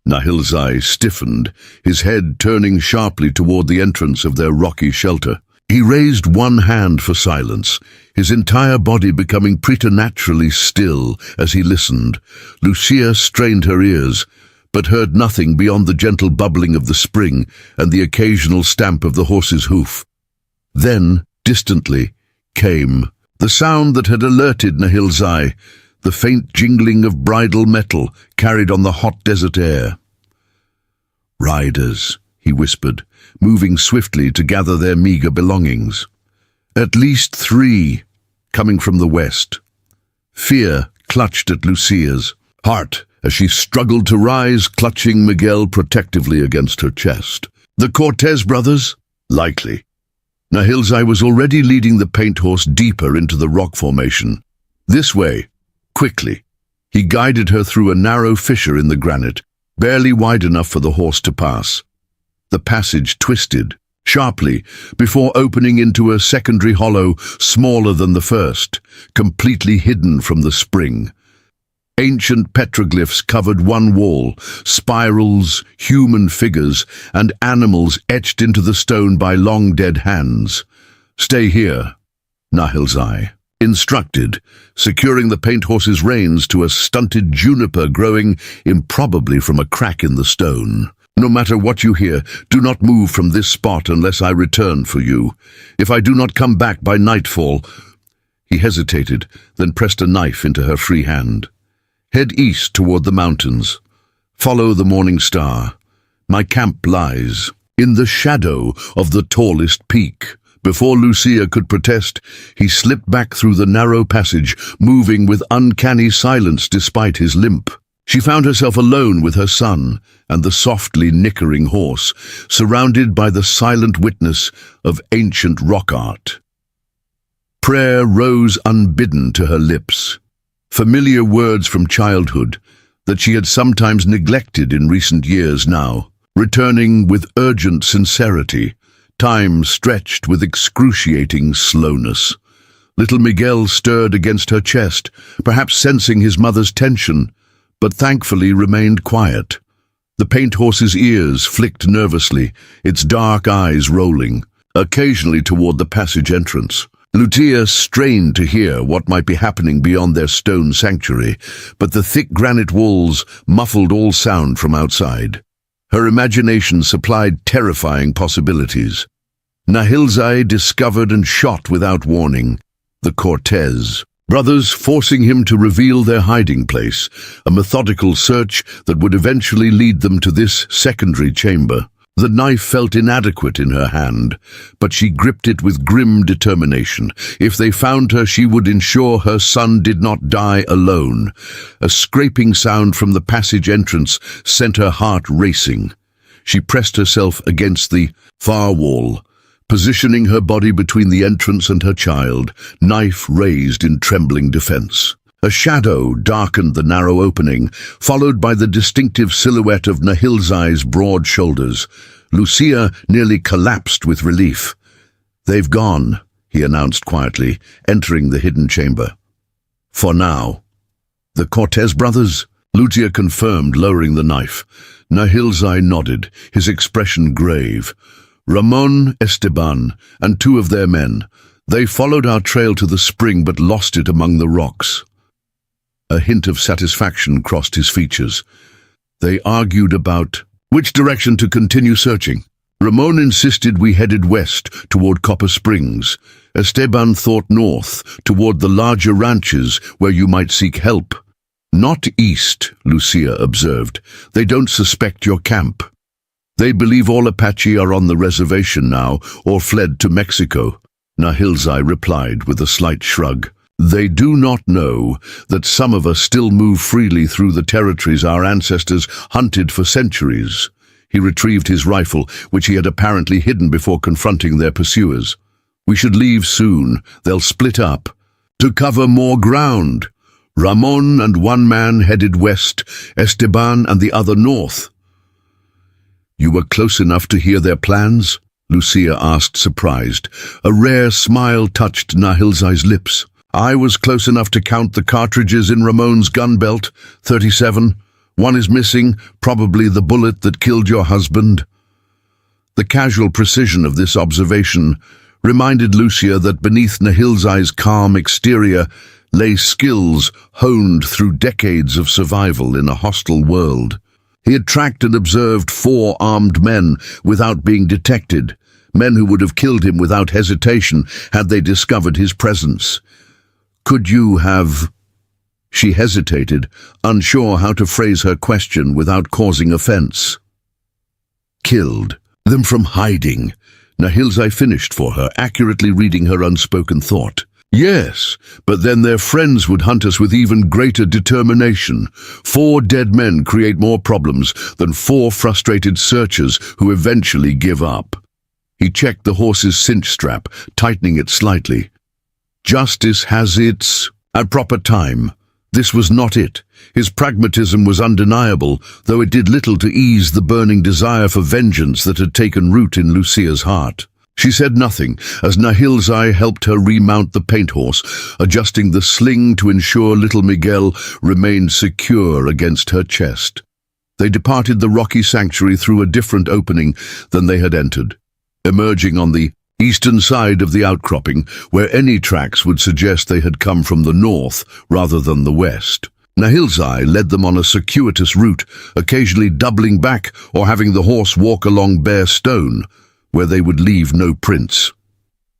Nahilzai stiffened, his head turning sharply toward the entrance of their rocky shelter. He raised one hand for silence, his entire body becoming preternaturally still as he listened. Lucia strained her ears, but heard nothing beyond the gentle bubbling of the spring and the occasional stamp of the horse's hoof. Then, distantly, came the sound that had alerted Nahilzai, the faint jingling of bridle metal carried on the hot desert air. "Riders," he whispered, moving swiftly to gather their meager belongings. "At least 3, coming from the west." Fear clutched at Lucia's heart as she struggled to rise, clutching Miguel protectively against her chest. The Cortez brothers? Likely. Nahilzai was already leading the paint horse deeper into the rock formation. "This way, quickly." He guided her through a narrow fissure in the granite, barely wide enough for the horse to pass. The passage twisted sharply before opening into a secondary hollow smaller than the first, completely hidden from the spring. Ancient petroglyphs covered one wall, spirals, human figures, and animals etched into the stone by long-dead hands. "Stay here," Nahilzai instructed, securing the paint horse's reins to a stunted juniper growing improbably from a crack in the stone. "No matter what you hear, do not move from this spot unless I return for you. If I do not come back by nightfall—" He hesitated, then pressed a knife into her free hand. "Head east toward the mountains. Follow the morning star. My camp lies in the shadow of the tallest peak." Before Lucia could protest, he slipped back through the narrow passage, moving with uncanny silence despite his limp. She found herself alone with her son and the softly nickering horse, surrounded by the silent witness of ancient rock art. Prayer rose unbidden to her lips. Familiar words from childhood that she had sometimes neglected in recent years now, returning with urgent sincerity, time stretched with excruciating slowness. Little Miguel stirred against her chest, perhaps sensing his mother's tension, but thankfully remained quiet. The paint horse's ears flicked nervously, its dark eyes rolling, occasionally toward the passage entrance. Lucia strained to hear what might be happening beyond their stone sanctuary, but the thick granite walls muffled all sound from outside. Her imagination supplied terrifying possibilities. Nahilzai discovered and shot without warning the Cortez brothers, forcing him to reveal their hiding place, a methodical search that would eventually lead them to this secondary chamber. The knife felt inadequate in her hand, but she gripped it with grim determination. If they found her, she would ensure her son did not die alone. A scraping sound from the passage entrance sent her heart racing. She pressed herself against the far wall, positioning her body between the entrance and her child, knife raised in trembling defense. A shadow darkened the narrow opening, followed by the distinctive silhouette of Nahilzai's broad shoulders. Lucia nearly collapsed with relief. "They've gone," he announced quietly, entering the hidden chamber. "For now." "The Cortez brothers?" Lucia confirmed, lowering the knife. Nahilzai nodded, his expression grave. "Ramon, Esteban, and 2 of their men. They followed our trail to the spring but lost it among the rocks." A hint of satisfaction crossed his features. They argued about which direction to continue searching. Ramon insisted we headed west toward Copper Springs. Esteban thought north, toward the larger ranches where you might seek help. "Not east," Lucia observed. "They don't suspect your camp. They believe all Apache are on the reservation now or fled to Mexico." Nahilzai replied with a slight shrug. "They do not know that some of us still move freely through the territories our ancestors hunted for centuries." He retrieved his rifle, which he had apparently hidden before confronting their pursuers. "We should leave soon. They'll split up to cover more ground." Ramon and 1 man headed west, Esteban and the other north. "You were close enough to hear their plans?" Lucia asked, surprised. A rare smile touched Nahilzai's lips. "I was close enough to count the cartridges in Ramon's gun belt, 37. One is missing, probably the bullet that killed your husband." The casual precision of this observation reminded Lucia that beneath Nahilzai's calm exterior lay skills honed through decades of survival in a hostile world. He had tracked and observed 4 armed men without being detected, men who would have killed him without hesitation had they discovered his presence. "Could you have—" She hesitated, unsure how to phrase her question without causing offense. "Killed them from hiding," Nahilzai finished for her, accurately reading her unspoken thought. "Yes, but then their friends would hunt us with even greater determination. 4 dead men create more problems than 4 frustrated searchers who eventually give up." He checked the horse's cinch strap, tightening it slightly. "Justice has its proper time." This was not it. His pragmatism was undeniable, though it did little to ease the burning desire for vengeance that had taken root in Lucia's heart. She said nothing as Nahilzai helped her remount the paint horse, adjusting the sling to ensure little Miguel remained secure against her chest. They departed the rocky sanctuary through a different opening than they had entered, emerging on the eastern side of the outcropping, where any tracks would suggest they had come from the north rather than the west. Nahilzai led them on a circuitous route, occasionally doubling back or having the horse walk along bare stone, where they would leave no prints.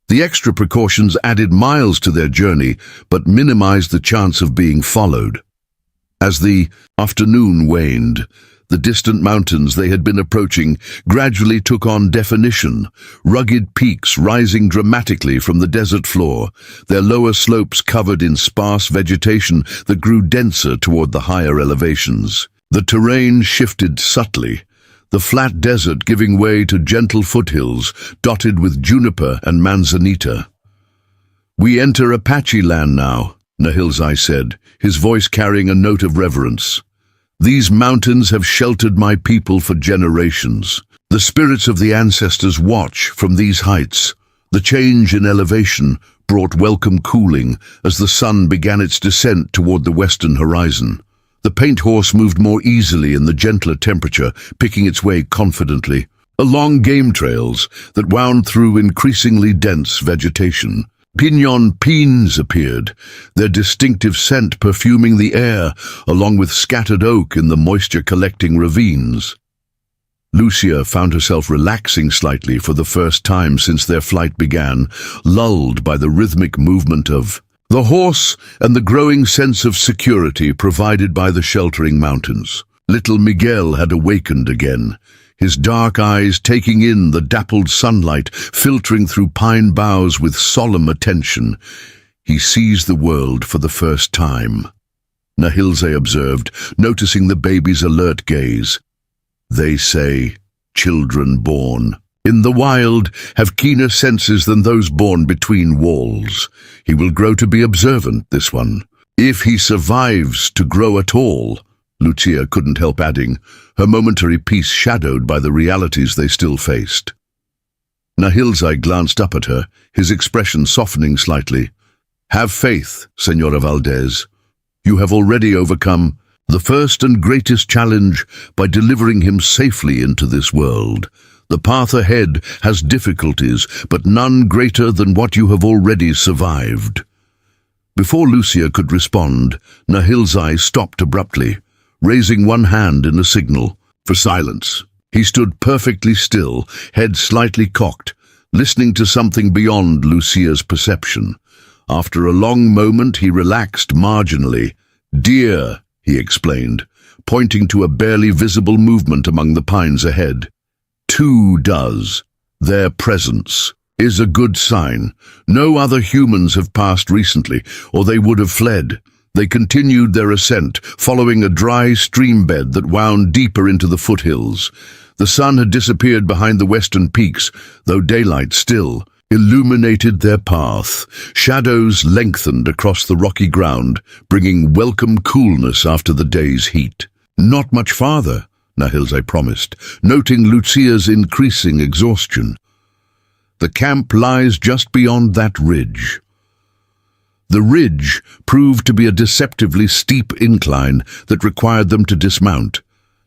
The extra precautions added miles to their journey, but minimized the chance of being followed. As the afternoon waned, the distant mountains they had been approaching gradually took on definition, rugged peaks rising dramatically from the desert floor, their lower slopes covered in sparse vegetation that grew denser toward the higher elevations. The terrain shifted subtly, the flat desert giving way to gentle foothills dotted with juniper and manzanita. "We enter Apache land now," Nahilzai said, his voice carrying a note of reverence. "These mountains have sheltered my people for generations. The spirits of the ancestors watch from these heights." The change in elevation brought welcome cooling as the sun began its descent toward the western horizon. The paint horse moved more easily in the gentler temperature, picking its way confidently, along game trails that wound through increasingly dense vegetation. Pinon pines appeared, their distinctive scent perfuming the air, along with scattered oak in the moisture-collecting ravines. Lucia found herself relaxing slightly for the first time since their flight began, lulled by the rhythmic movement of the horse and the growing sense of security provided by the sheltering mountains. Little Miguel had awakened again, his dark eyes taking in the dappled sunlight filtering through pine boughs with solemn attention. He sees the world for the first time, Nahilzai observed, noticing the baby's alert gaze. They say, children born in the wild have keener senses than those born between walls. He will grow to be observant, this one. If he survives to grow at all, Lucia couldn't help adding, her momentary peace shadowed by the realities they still faced. Nahilzai glanced up at her, his expression softening slightly. "Have faith, Senora Valdez. You have already overcome the first and greatest challenge by delivering him safely into this world. The path ahead has difficulties, but none greater than what you have already survived." Before Lucia could respond, Nahilzai stopped abruptly, raising one hand in a signal for silence. He stood perfectly still, head slightly cocked, listening to something beyond Lucia's perception. After a long moment, he relaxed marginally. "Deer," he explained, pointing to a barely visible movement among the pines ahead. "Two does. Their presence is a good sign. No other humans have passed recently, or they would have fled." They continued their ascent, following a dry stream bed that wound deeper into the foothills. The sun had disappeared behind the western peaks, though daylight still illuminated their path. Shadows lengthened across the rocky ground, bringing welcome coolness after the day's heat. "Not much farther," Nahilzai promised, noting Lucia's increasing exhaustion. "The camp lies just beyond that ridge." The ridge proved to be a deceptively steep incline that required them to dismount,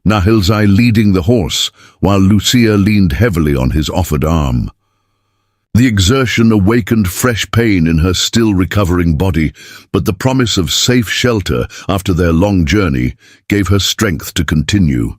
Nahilzai leading the horse, while Lucia leaned heavily on his offered arm. The exertion awakened fresh pain in her still recovering body, but the promise of safe shelter after their long journey gave her strength to continue.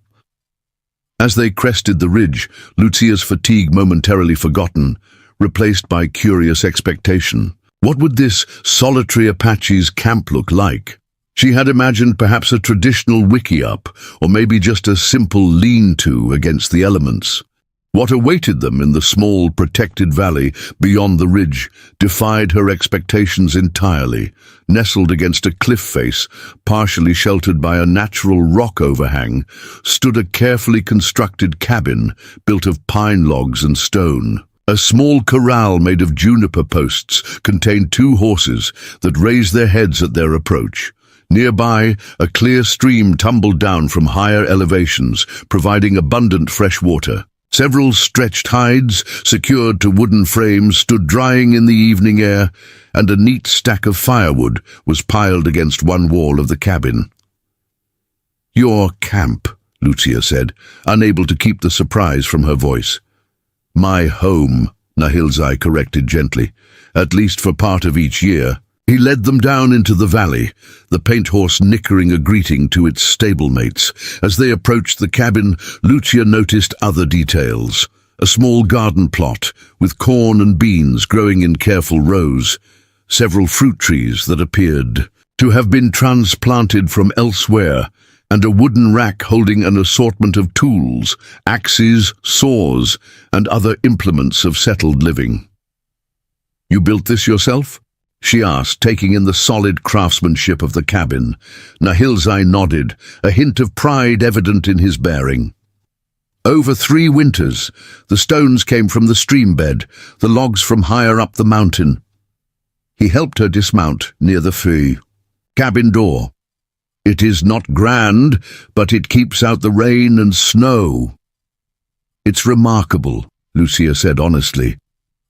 As they crested the ridge, Lucia's fatigue momentarily forgotten, replaced by curious expectation. What would this solitary Apache's camp look like? She had imagined perhaps a traditional wickiup, or maybe just a simple lean-to against the elements. What awaited them in the small, protected valley beyond the ridge defied her expectations entirely. Nestled against a cliff face, partially sheltered by a natural rock overhang, stood a carefully constructed cabin built of pine logs and stone. A small corral made of juniper posts contained 2 horses that raised their heads at their approach. Nearby, a clear stream tumbled down from higher elevations, providing abundant fresh water. Several stretched hides, secured to wooden frames, stood drying in the evening air, and a neat stack of firewood was piled against one wall of the cabin. "Your camp," Lucia said, unable to keep the surprise from her voice. "My home," Nahilzai corrected gently, "at least for part of each year." He led them down into the valley, the paint horse nickering a greeting to its stablemates. As they approached the cabin, Lucia noticed other details. A small garden plot, with corn and beans growing in careful rows. Several fruit trees that appeared to have been transplanted from elsewhere, and a wooden rack holding an assortment of tools, axes, saws, and other implements of settled living. "You built this yourself?" she asked, taking in the solid craftsmanship of the cabin. Nahilzai nodded, a hint of pride evident in his bearing. "Over 3 winters, the stones came from the stream bed, the logs from higher up the mountain." He helped her dismount near the Faye cabin door. "It is not grand, but it keeps out the rain and snow." "It's remarkable," Lucia said honestly.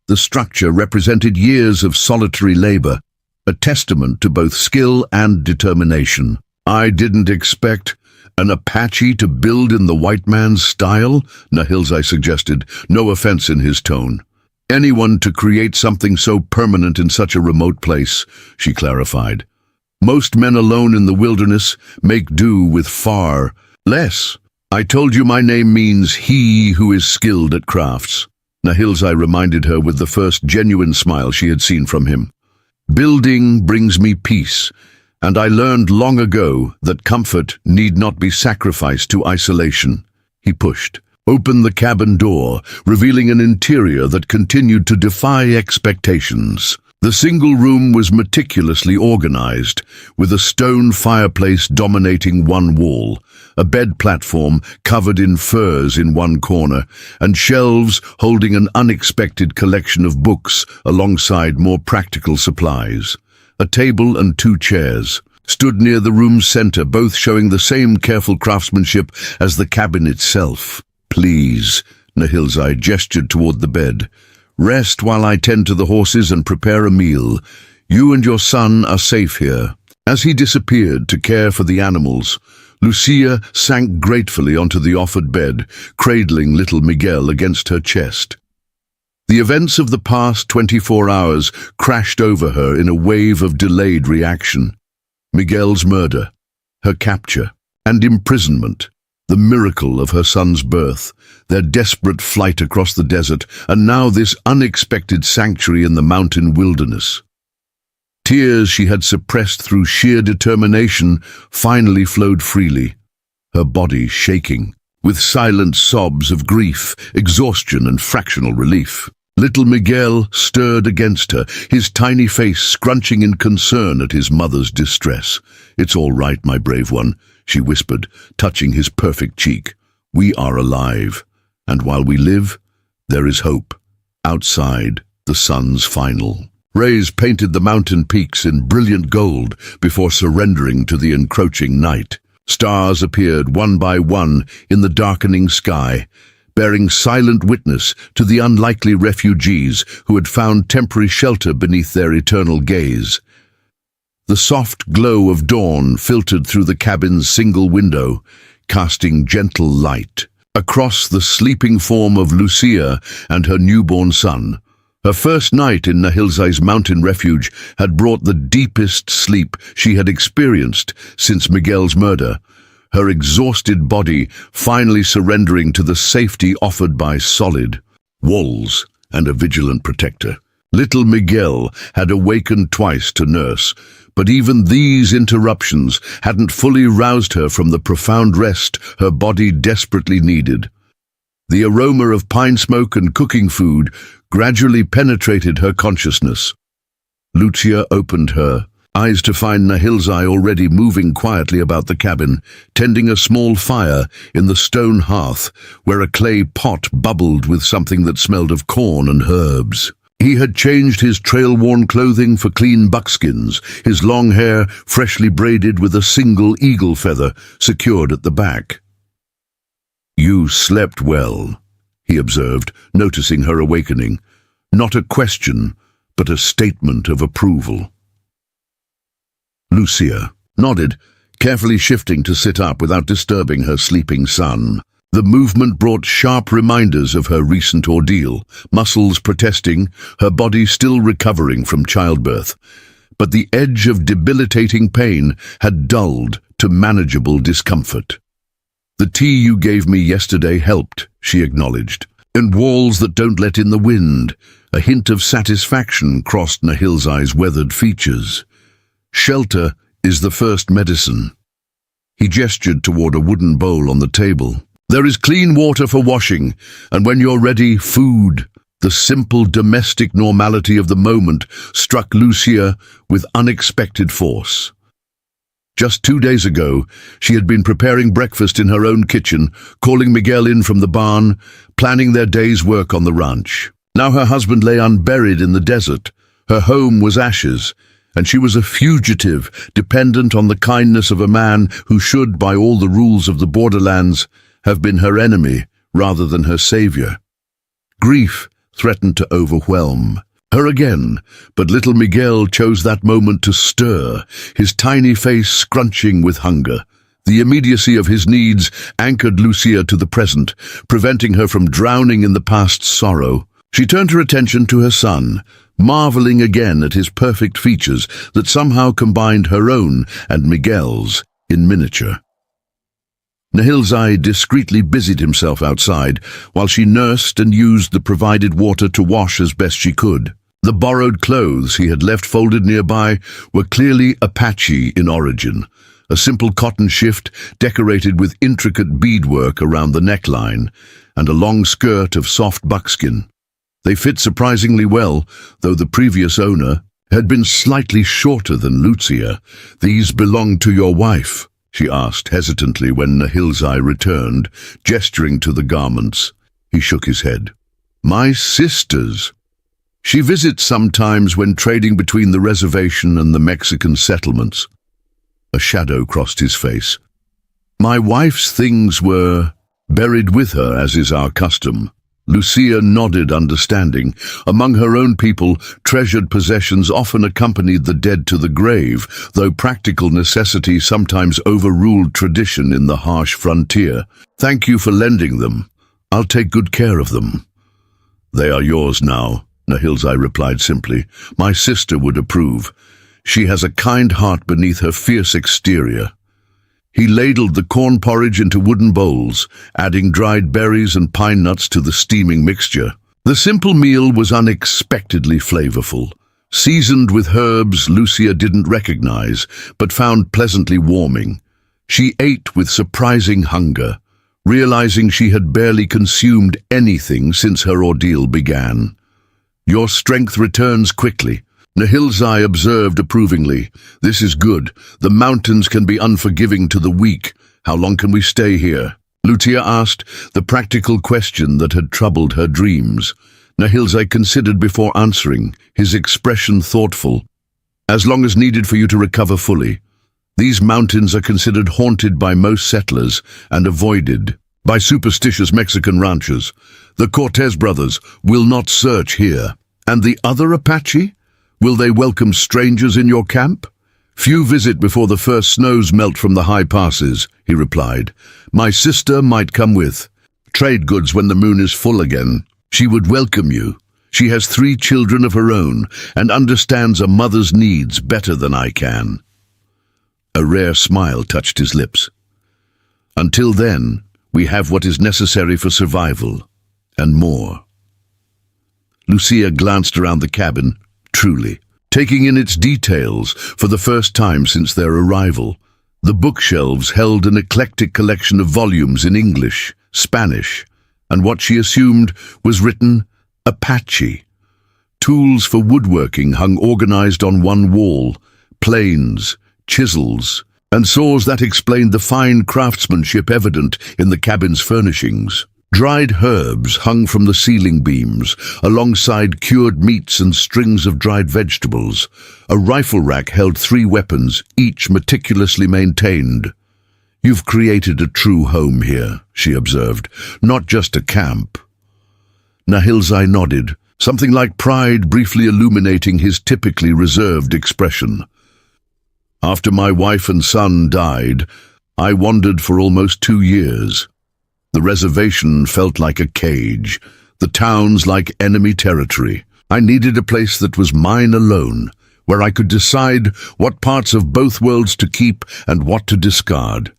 The structure represented years of solitary labor, a testament to both skill and determination. "I didn't expect an Apache to build in the white man's style," Nahilzai suggested, no offense in his tone. "Anyone to create something so permanent in such a remote place," she clarified. "Most men alone in the wilderness make do with far less. I told you my name means he who is skilled at crafts." Nahilzai reminded her with the first genuine smile she had seen from him. "Building brings me peace, and I learned long ago that comfort need not be sacrificed to isolation." He pushed open the cabin door, revealing an interior that continued to defy expectations. The single room was meticulously organized, with a stone fireplace dominating one wall, a bed platform covered in furs in one corner, and shelves holding an unexpected collection of books alongside more practical supplies. A table and 2 chairs stood near the room's center, both showing the same careful craftsmanship as the cabin itself. "Please," Nahilzai gestured toward the bed. "Rest while I tend to the horses and prepare a meal. You and your son are safe here." As he disappeared to care for the animals, Lucia sank gratefully onto the offered bed, cradling little Miguel against her chest. The events of the past 24 hours crashed over her in a wave of delayed reaction. Miguel's murder, her capture, and imprisonment. The miracle of her son's birth, their desperate flight across the desert, and now this unexpected sanctuary in the mountain wilderness. Tears she had suppressed through sheer determination finally flowed freely, her body shaking, with silent sobs of grief, exhaustion, and fractional relief. Little Miguel stirred against her, his tiny face scrunching in concern at his mother's distress. "It's all right, my brave one," she whispered, touching his perfect cheek. "We are alive, and while we live, there is hope. Outside, the sun's final rays painted the mountain peaks in brilliant gold before surrendering to the encroaching night. Stars appeared one by one in the darkening sky, bearing silent witness to the unlikely refugees who had found temporary shelter beneath their eternal gaze. The soft glow of dawn filtered through the cabin's single window, casting gentle light across the sleeping form of Lucia and her newborn son. Her first night in Nahilzai's mountain refuge had brought the deepest sleep she had experienced since Miguel's murder, her exhausted body finally surrendering to the safety offered by solid walls and a vigilant protector. Little Miguel had awakened twice to nurse, but even these interruptions hadn't fully roused her from the profound rest her body desperately needed. The aroma of pine smoke and cooking food gradually penetrated her consciousness. Lucia opened her eyes to find Nahilzai already moving quietly about the cabin, tending a small fire in the stone hearth where a clay pot bubbled with something that smelled of corn and herbs. He had changed his trail-worn clothing for clean buckskins, his long hair freshly braided with a single eagle feather secured at the back. "You slept well," he observed, noticing her awakening. Not a question, but a statement of approval. Lucia nodded, carefully shifting to sit up without disturbing her sleeping son. The movement brought sharp reminders of her recent ordeal, muscles protesting, her body still recovering from childbirth. But the edge of debilitating pain had dulled to manageable discomfort. "The tea you gave me yesterday helped," she acknowledged. "And walls that don't let in the wind." A hint of satisfaction crossed Nahilzai's weathered features. "Shelter is the first medicine." He gestured toward a wooden bowl on the table. "There is clean water for washing, and when you're ready, food." The simple domestic normality of the moment struck Lucia with unexpected force. Just 2 days ago, she had been preparing breakfast in her own kitchen, calling Miguel in from the barn, planning their day's work on the ranch. Now her husband lay unburied in the desert. Her home was ashes, and she was a fugitive, dependent on the kindness of a man who should, by all the rules of the borderlands, have been her enemy rather than her savior. Grief threatened to overwhelm her again, but little Miguel chose that moment to stir, his tiny face scrunching with hunger. The immediacy of his needs anchored Lucia to the present, preventing her from drowning in the past's sorrow. She turned her attention to her son, marveling again at his perfect features that somehow combined her own and Miguel's in miniature. Nahilzai discreetly busied himself outside, while she nursed and used the provided water to wash as best she could. The borrowed clothes he had left folded nearby were clearly Apache in origin, a simple cotton shift decorated with intricate beadwork around the neckline, and a long skirt of soft buckskin. They fit surprisingly well, though the previous owner had been slightly shorter than Lucia. "These belong to your wife?" she asked hesitantly when Nahilzai returned, gesturing to the garments. He shook his head. "My sister's. She visits sometimes when trading between the reservation and the Mexican settlements." A shadow crossed his face. "My wife's things were buried with her, as is our custom." Lucia nodded, understanding. Among her own people, treasured possessions often accompanied the dead to the grave, though practical necessity sometimes overruled tradition in the harsh frontier. "Thank you for lending them. I'll take good care of them." "They are yours now," Nahilzai replied simply. "My sister would approve. She has a kind heart beneath her fierce exterior." He ladled the corn porridge into wooden bowls, adding dried berries and pine nuts to the steaming mixture. The simple meal was unexpectedly flavorful, seasoned with herbs Lucia didn't recognize, but found pleasantly warming. She ate with surprising hunger, realizing she had barely consumed anything since her ordeal began. "Your strength returns quickly," Nahilzai observed approvingly. "This is good. The mountains can be unforgiving to the weak. How long can we stay here?" Lucia asked, the practical question that had troubled her dreams. Nahilzai considered before answering, his expression thoughtful. "As long as needed for you to recover fully. These mountains are considered haunted by most settlers and avoided by superstitious Mexican ranchers. The Cortez brothers will not search here." "And the other Apache? Will they welcome strangers in your camp?" Few visit before the first snows melt from the high passes, he replied. My sister might come with. Trade goods when the moon is full again. She would welcome you. She has 3 children of her own and understands a mother's needs better than I can. A rare smile touched his lips. Until then, we have what is necessary for survival, and more. Lucia glanced around the cabin, truly, taking in its details for the first time since their arrival. The bookshelves held an eclectic collection of volumes in English, Spanish, and what she assumed was written Apache. Tools for woodworking hung organized on one wall, planes, chisels, and saws that explained the fine craftsmanship evident in the cabin's furnishings. Dried herbs hung from the ceiling beams, alongside cured meats and strings of dried vegetables. A rifle rack held 3 weapons, each meticulously maintained. You've created a true home here, she observed, not just a camp. Nahilzai nodded, something like pride briefly illuminating his typically reserved expression. After my wife and son died, I wandered for almost 2 years. The reservation felt like a cage, the towns like enemy territory. I needed a place that was mine alone, where I could decide what parts of both worlds to keep and what to discard.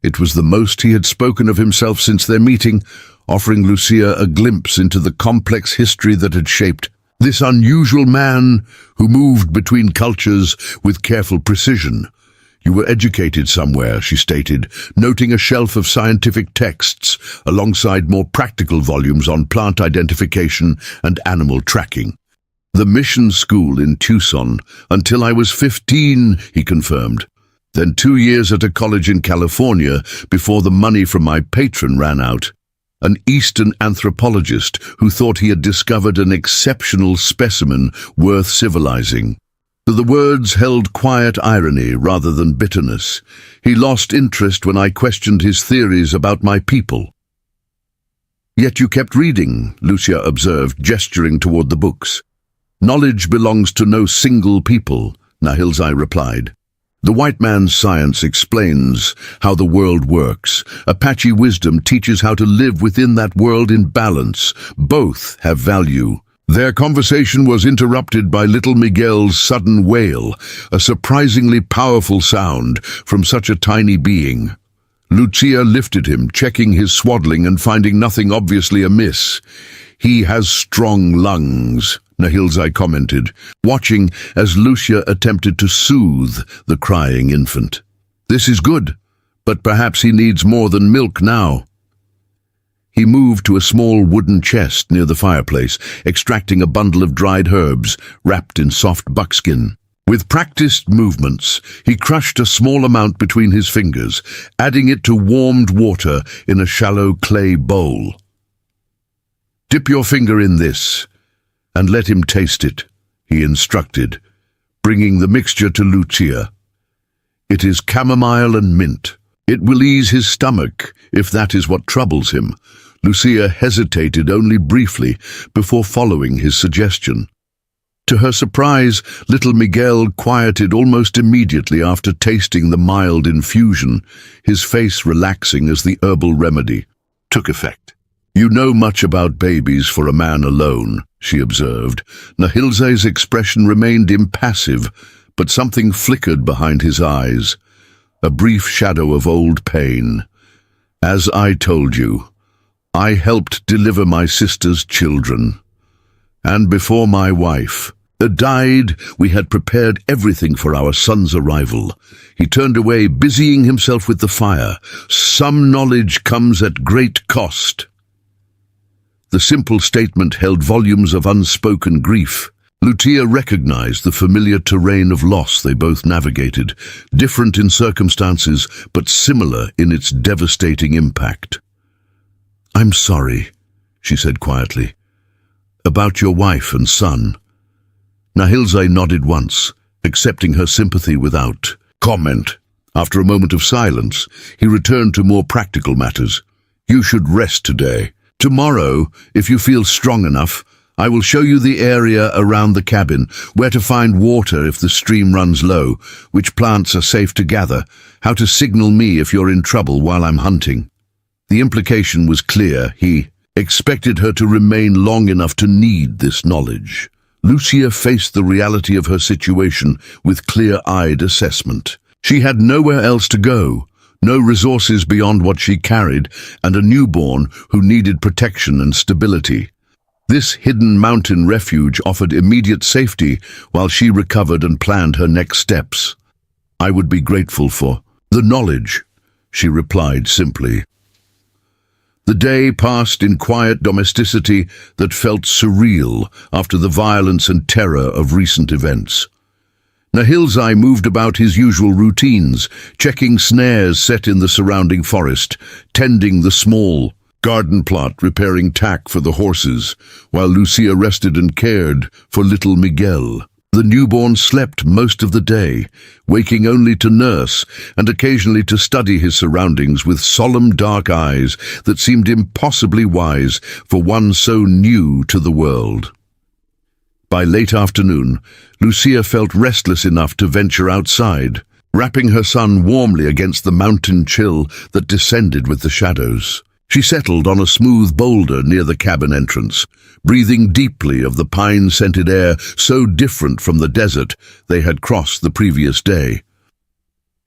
It was the most he had spoken of himself since their meeting, offering Lucia a glimpse into the complex history that had shaped this unusual man who moved between cultures with careful precision. You were educated somewhere, she stated, noting a shelf of scientific texts alongside more practical volumes on plant identification and animal tracking. The mission school in Tucson, until I was 15, he confirmed. Then 2 years at a college in California before the money from my patron ran out. An Eastern anthropologist who thought he had discovered an exceptional specimen worth civilizing. The words held quiet irony rather than bitterness. He lost interest when I questioned his theories about my people. Yet you kept reading, Lucia observed, gesturing toward the books. Knowledge belongs to no single people, Nahilzai replied. The white man's science explains how the world works. Apache wisdom teaches how to live within that world in balance. Both have value. Their conversation was interrupted by little Miguel's sudden wail, a surprisingly powerful sound from such a tiny being. Lucia lifted him, checking his swaddling and finding nothing obviously amiss. He has strong lungs, Nahilzai commented, watching as Lucia attempted to soothe the crying infant. This is good, but perhaps he needs more than milk now. He moved to a small wooden chest near the fireplace, extracting a bundle of dried herbs wrapped in soft buckskin. With practiced movements, he crushed a small amount between his fingers, adding it to warmed water in a shallow clay bowl. Dip your finger in this, and let him taste it, he instructed, bringing the mixture to Lucia. It is chamomile and mint. It will ease his stomach, if that is what troubles him. Lucia hesitated only briefly before following his suggestion. To her surprise, little Miguel quieted almost immediately after tasting the mild infusion, his face relaxing as the herbal remedy took effect. You know much about babies for a man alone, she observed. Nahilzai's expression remained impassive, but something flickered behind his eyes, a brief shadow of old pain. As I told you, I helped deliver my sister's children. And before my wife died, we had prepared everything for our son's arrival. He turned away, busying himself with the fire. Some knowledge comes at great cost. The simple statement held volumes of unspoken grief. Lucia recognized the familiar terrain of loss they both navigated, different in circumstances, but similar in its devastating impact. I'm sorry, she said quietly. About your wife and son. Nahilzai nodded once, accepting her sympathy without comment. After a moment of silence, he returned to more practical matters. You should rest today. Tomorrow, if you feel strong enough, I will show you the area around the cabin, where to find water if the stream runs low, which plants are safe to gather, how to signal me if you're in trouble while I'm hunting." The implication was clear. He expected her to remain long enough to need this knowledge. Lucia faced the reality of her situation with clear-eyed assessment. She had nowhere else to go, no resources beyond what she carried, and a newborn who needed protection and stability. This hidden mountain refuge offered immediate safety while she recovered and planned her next steps. "I would be grateful for the knowledge," she replied simply. The day passed in quiet domesticity that felt surreal after the violence and terror of recent events. Nahilzai moved about his usual routines, checking snares set in the surrounding forest, tending the small garden plot, repairing tack for the horses, while Lucia rested and cared for little Miguel. The newborn slept most of the day, waking only to nurse and occasionally to study his surroundings with solemn dark eyes that seemed impossibly wise for one so new to the world. By late afternoon, Lucia felt restless enough to venture outside, wrapping her son warmly against the mountain chill that descended with the shadows. She settled on a smooth boulder near the cabin entrance, breathing deeply of the pine-scented air so different from the desert they had crossed the previous day.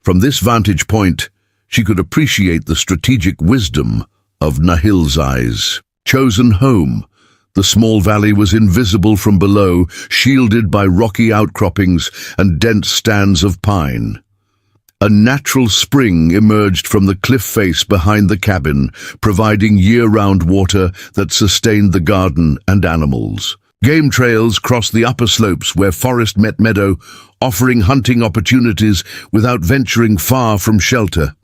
From this vantage point, she could appreciate the strategic wisdom of Nahilzai's chosen home. The small valley was invisible from below, shielded by rocky outcroppings and dense stands of pine. A natural spring emerged from the cliff face behind the cabin, providing year-round water that sustained the garden and animals. Game trails crossed the upper slopes where forest met meadow, offering hunting opportunities without venturing far from shelter.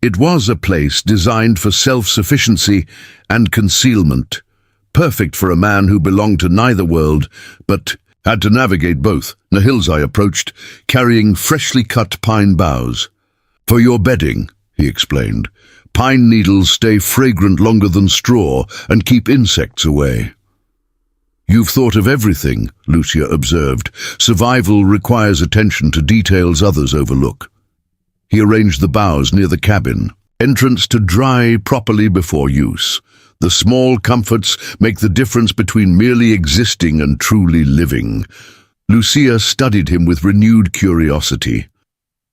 It was a place designed for self-sufficiency and concealment, perfect for a man who belonged to neither world, but had to navigate both. Nahilzai approached, carrying freshly cut pine boughs. "For your bedding," he explained. "Pine needles stay fragrant longer than straw and keep insects away." "You've thought of everything," Lucia observed. "Survival requires attention to details others overlook." He arranged the boughs near the cabin, entrance to dry properly before use. The small comforts make the difference between merely existing and truly living. Lucia studied him with renewed curiosity.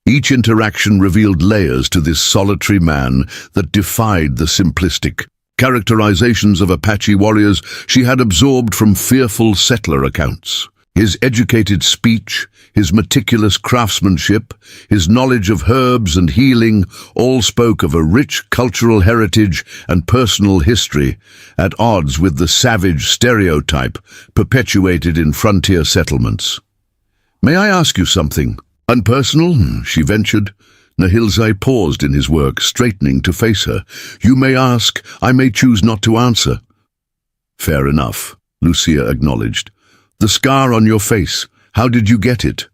Each interaction revealed layers to this solitary man that defied the simplistic characterizations of Apache warriors she had absorbed from fearful settler accounts. His educated speech, his meticulous craftsmanship, his knowledge of herbs and healing all spoke of a rich cultural heritage and personal history, at odds with the savage stereotype perpetuated in frontier settlements. "May I ask you something unpersonal?" she ventured. Nahilzai paused in his work, straightening to face her. "You may ask, I may choose not to answer." "Fair enough," Lucia acknowledged. "The scar on your face, how did you get it?"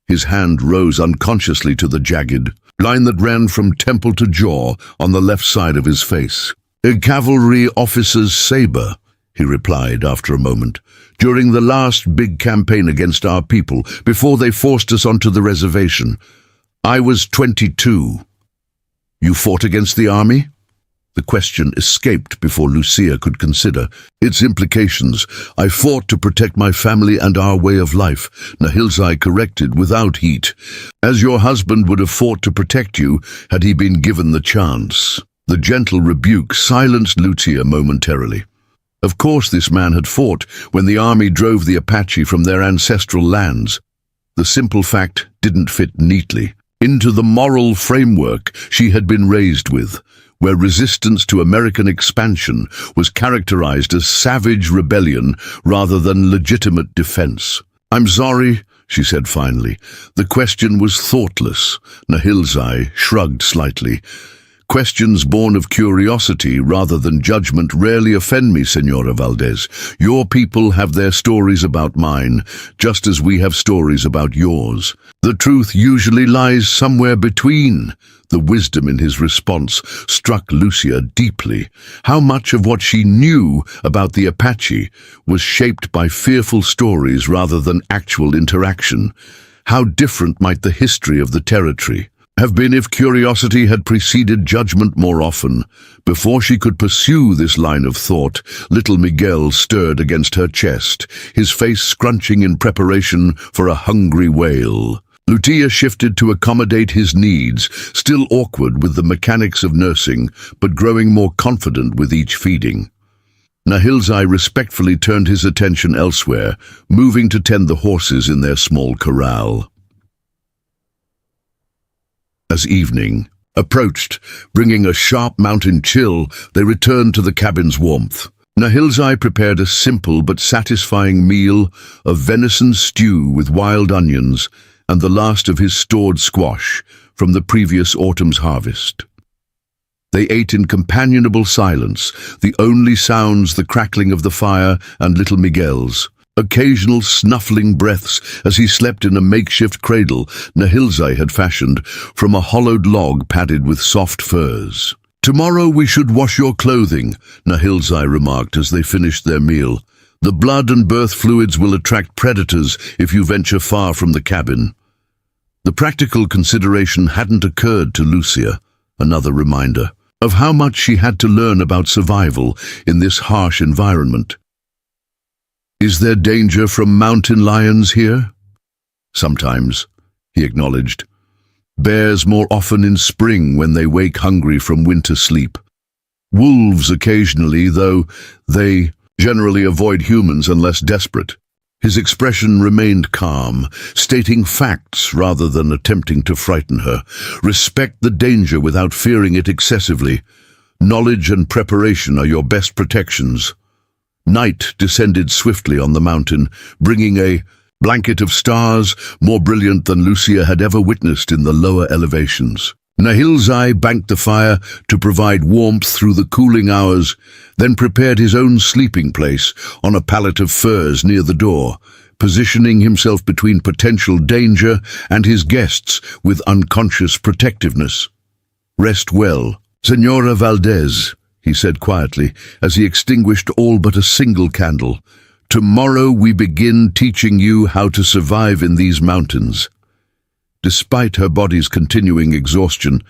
His hand rose unconsciously to the jagged line that ran from temple to jaw on the left side of his face. "A cavalry officer's saber," he replied after a moment. "During the last big campaign against our people, before they forced us onto the reservation. I was 22. "You fought against the army?" The question escaped before Lucia could consider its implications. "I fought to protect my family and our way of life," Nahilzai corrected without heat. "As your husband would have fought to protect you had he been given the chance." The gentle rebuke silenced Lucia momentarily. Of course this man had fought when the army drove the Apache from their ancestral lands. The simple fact didn't fit neatly into the moral framework she had been raised with, where resistance to American expansion was characterized as savage rebellion rather than legitimate defense. "I'm sorry," she said finally. "The question was thoughtless." Nahilzai shrugged slightly. Questions born of curiosity rather than judgment rarely offend me, Senora Valdez. Your people have their stories about mine, just as we have stories about yours. The truth usually lies somewhere between. The wisdom in his response struck Lucia deeply. How much of what she knew about the Apache was shaped by fearful stories rather than actual interaction? How different might the history of the territory have been if curiosity had preceded judgment more often? Before she could pursue this line of thought, little Miguel stirred against her chest, his face scrunching in preparation for a hungry wail. Lucia shifted to accommodate his needs, still awkward with the mechanics of nursing, but growing more confident with each feeding. Nahilzai respectfully turned his attention elsewhere, moving to tend the horses in their small corral. As evening approached, bringing a sharp mountain chill, they returned to the cabin's warmth. Nahilzai prepared a simple but satisfying meal of venison stew with wild onions and the last of his stored squash from the previous autumn's harvest. They ate in companionable silence, the only sounds the crackling of the fire and little Miguel's occasional snuffling breaths as he slept in a makeshift cradle Nahilzai had fashioned from a hollowed log padded with soft furs. "Tomorrow we should wash your clothing," Nahilzai remarked as they finished their meal. "The blood and birth fluids will attract predators if you venture far from the cabin." The practical consideration hadn't occurred to Lucia, another reminder of how much she had to learn about survival in this harsh environment. "Is there danger from mountain lions here?" "Sometimes," he acknowledged. "Bears more often in spring when they wake hungry from winter sleep. Wolves occasionally, though they generally avoid humans unless desperate." His expression remained calm, stating facts rather than attempting to frighten her. "Respect the danger without fearing it excessively. Knowledge and preparation are your best protections." Night descended swiftly on the mountain, bringing a blanket of stars more brilliant than Lucia had ever witnessed in the lower elevations. Nahilzai banked the fire to provide warmth through the cooling hours, then prepared his own sleeping place on a pallet of furs near the door, positioning himself between potential danger and his guests with unconscious protectiveness. "Rest well, Senora Valdez," he said quietly as he extinguished all but a single candle. "Tomorrow we begin teaching you how to survive in these mountains." Despite her body's continuing exhaustion,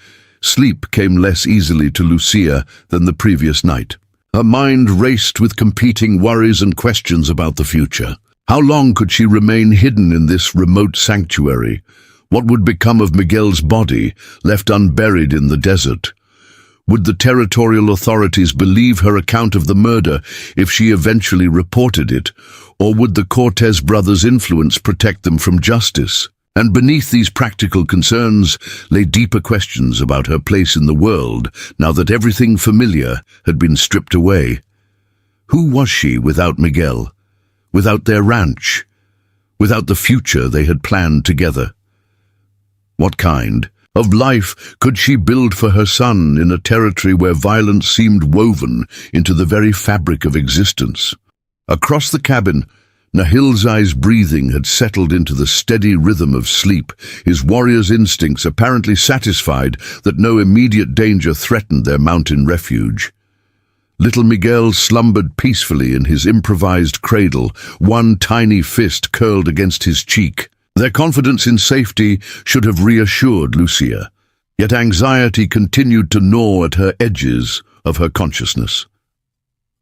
sleep came less easily to Lucia than the previous night. Her mind raced with competing worries and questions about the future. How long could she remain hidden in this remote sanctuary? What would become of Miguel's body, left unburied in the desert? Would the territorial authorities believe her account of the murder if she eventually reported it, or would the Cortez brothers' influence protect them from justice? And beneath these practical concerns lay deeper questions about her place in the world, now that everything familiar had been stripped away. Who was she without Miguel? Without their ranch? Without the future they had planned together? What kind of life could she build for her son in a territory where violence seemed woven into the very fabric of existence? Across the cabin, Nahilzai's breathing had settled into the steady rhythm of sleep, his warrior's instincts apparently satisfied that no immediate danger threatened their mountain refuge. Little Miguel slumbered peacefully in his improvised cradle, one tiny fist curled against his cheek. Their confidence in safety should have reassured Lucia, yet anxiety continued to gnaw at her edges of her consciousness.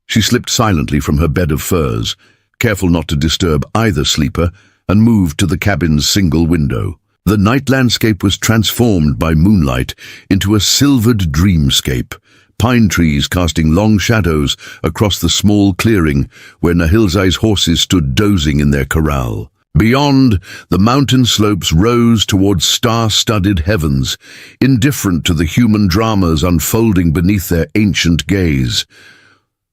She slipped silently from her bed of furs, careful not to disturb either sleeper, and moved to the cabin's single window. The night landscape was transformed by moonlight into a silvered dreamscape, pine trees casting long shadows across the small clearing where Nahilzai's horses stood dozing in their corral. Beyond, the mountain slopes rose towards star-studded heavens, indifferent to the human dramas unfolding beneath their ancient gaze.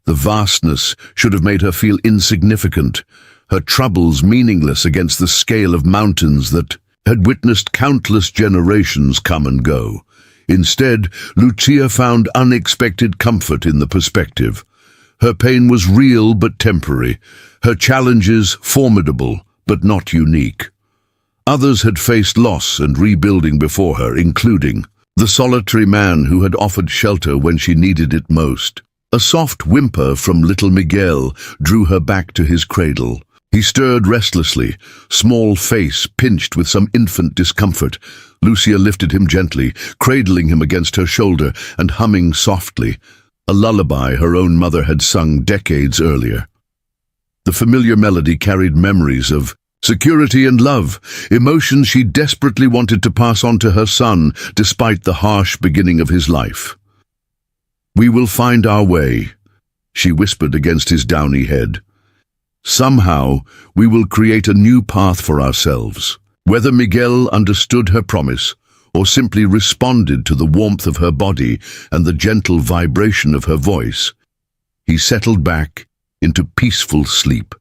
The vastness should have made her feel insignificant, her troubles meaningless against the scale of mountains that had witnessed countless generations come and go. Instead, Lucia found unexpected comfort in the perspective. Her pain was real but temporary, her challenges formidable but not unique. Others had faced loss and rebuilding before her, including the solitary man who had offered shelter when she needed it most. A soft whimper from little Miguel drew her back to his cradle. He stirred restlessly, small face pinched with some infant discomfort. Lucia lifted him gently, cradling him against her shoulder and humming softly, a lullaby her own mother had sung decades earlier. The familiar melody carried memories of security and love, emotions she desperately wanted to pass on to her son despite the harsh beginning of his life. "We will find our way," she whispered against his downy head. "Somehow, we will create a new path for ourselves." Whether Miguel understood her promise or simply responded to the warmth of her body and the gentle vibration of her voice, he settled back into peaceful sleep.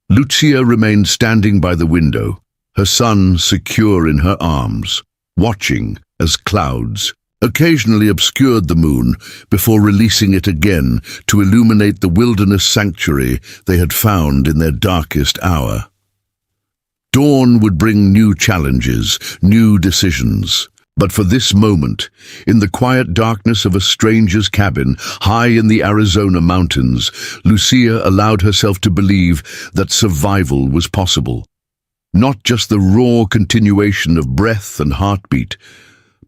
Lucia remained standing by the window, her son secure in her arms, watching as clouds occasionally obscured the moon before releasing it again to illuminate the wilderness sanctuary they had found in their darkest hour. Dawn would bring new challenges, new decisions. But for this moment, in the quiet darkness of a stranger's cabin high in the Arizona mountains, Lucia allowed herself to believe that survival was possible. Not just the raw continuation of breath and heartbeat,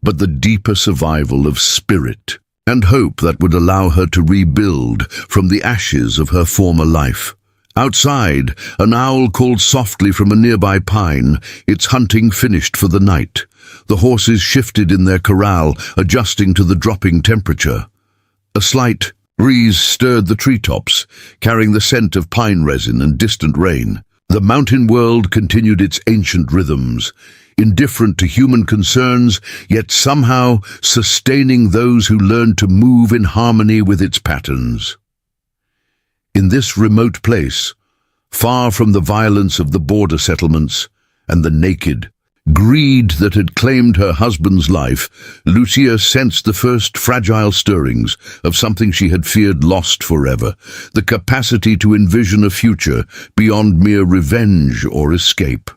but the deeper survival of spirit and hope that would allow her to rebuild from the ashes of her former life. Outside, an owl called softly from a nearby pine, its hunting finished for the night. The horses shifted in their corral, adjusting to the dropping temperature. A slight breeze stirred the treetops, carrying the scent of pine resin and distant rain. The mountain world continued its ancient rhythms, indifferent to human concerns, yet somehow sustaining those who learned to move in harmony with its patterns. In this remote place, far from the violence of the border settlements and the naked greed that had claimed her husband's life, Lucia sensed the first fragile stirrings of something she had feared lost forever, the capacity to envision a future beyond mere revenge or escape.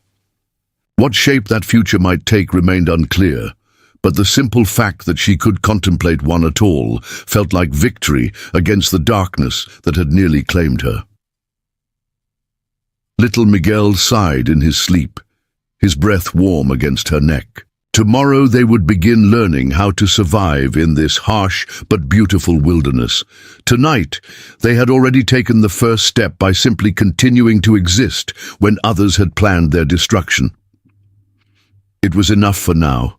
What shape that future might take remained unclear, but the simple fact that she could contemplate one at all felt like victory against the darkness that had nearly claimed her. Little Miguel sighed in his sleep, his breath warm against her neck. Tomorrow they would begin learning how to survive in this harsh but beautiful wilderness. Tonight, they had already taken the first step by simply continuing to exist when others had planned their destruction. It was enough for now.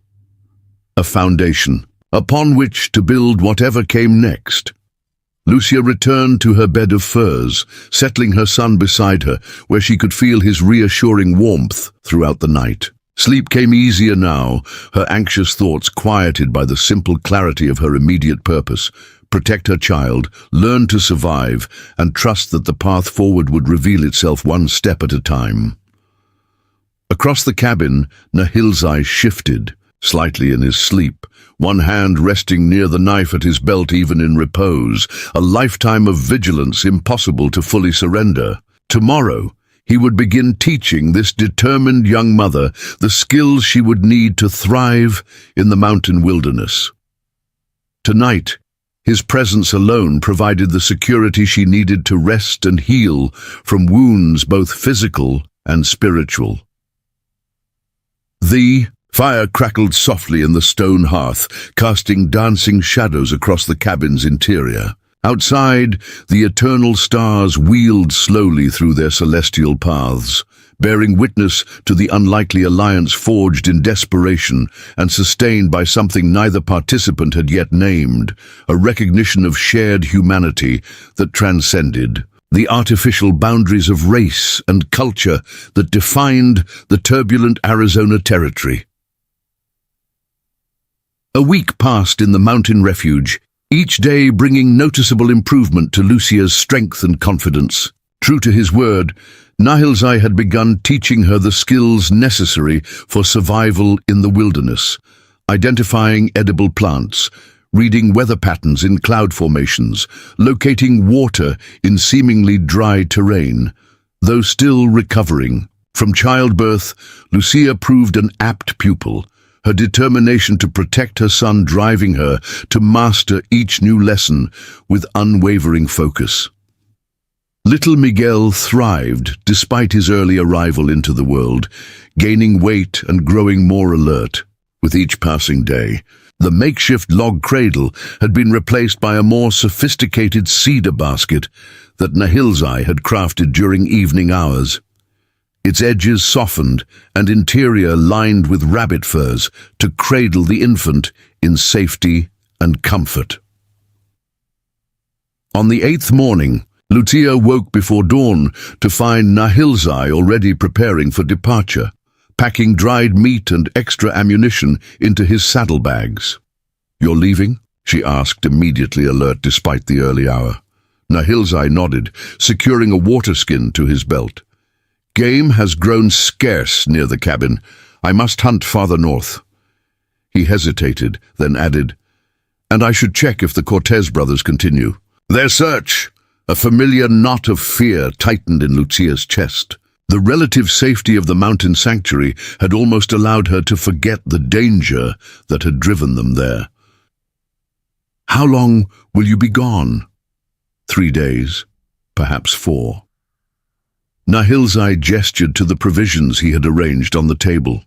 A foundation upon which to build whatever came next. Lucia returned to her bed of furs, settling her son beside her, where she could feel his reassuring warmth throughout the night. Sleep came easier now, her anxious thoughts quieted by the simple clarity of her immediate purpose: protect her child, learn to survive, and trust that the path forward would reveal itself one step at a time. Across the cabin, Nahil's eyes shifted, slightly in his sleep, one hand resting near the knife at his belt even in repose, a lifetime of vigilance impossible to fully surrender. Tomorrow, he would begin teaching this determined young mother the skills she would need to thrive in the mountain wilderness. Tonight, his presence alone provided the security she needed to rest and heal from wounds both physical and spiritual. The fire crackled softly in the stone hearth, casting dancing shadows across the cabin's interior. Outside, the eternal stars wheeled slowly through their celestial paths, bearing witness to the unlikely alliance forged in desperation and sustained by something neither participant had yet named, a recognition of shared humanity that transcended the artificial boundaries of race and culture that defined the turbulent Arizona territory. A week passed in the mountain refuge, each day bringing noticeable improvement to Lucia's strength and confidence. True to his word, Nahilzai had begun teaching her the skills necessary for survival in the wilderness, identifying edible plants, reading weather patterns in cloud formations, locating water in seemingly dry terrain. Though still recovering from childbirth, Lucia proved an apt pupil, her determination to protect her son driving her to master each new lesson with unwavering focus. Little Miguel thrived despite his early arrival into the world, gaining weight and growing more alert. With each passing day, the makeshift log cradle had been replaced by a more sophisticated cedar basket that Nahilzai had crafted during evening hours. Its edges softened and interior lined with rabbit furs to cradle the infant in safety and comfort. On the 8th morning, Lucia woke before dawn to find Nahilzai already preparing for departure, packing dried meat and extra ammunition into his saddlebags. "You're leaving?" she asked, immediately alert despite the early hour. Nahilzai nodded, securing a water skin to his belt. "Game has grown scarce near the cabin. I must hunt farther north." He hesitated, then added, "And I should check if the Cortez brothers continue." "Their search!" A familiar knot of fear tightened in Lucia's chest. The relative safety of the mountain sanctuary had almost allowed her to forget the danger that had driven them there. "How long will you be gone?" 3 days, perhaps 4. Nahilzai gestured to the provisions he had arranged on the table.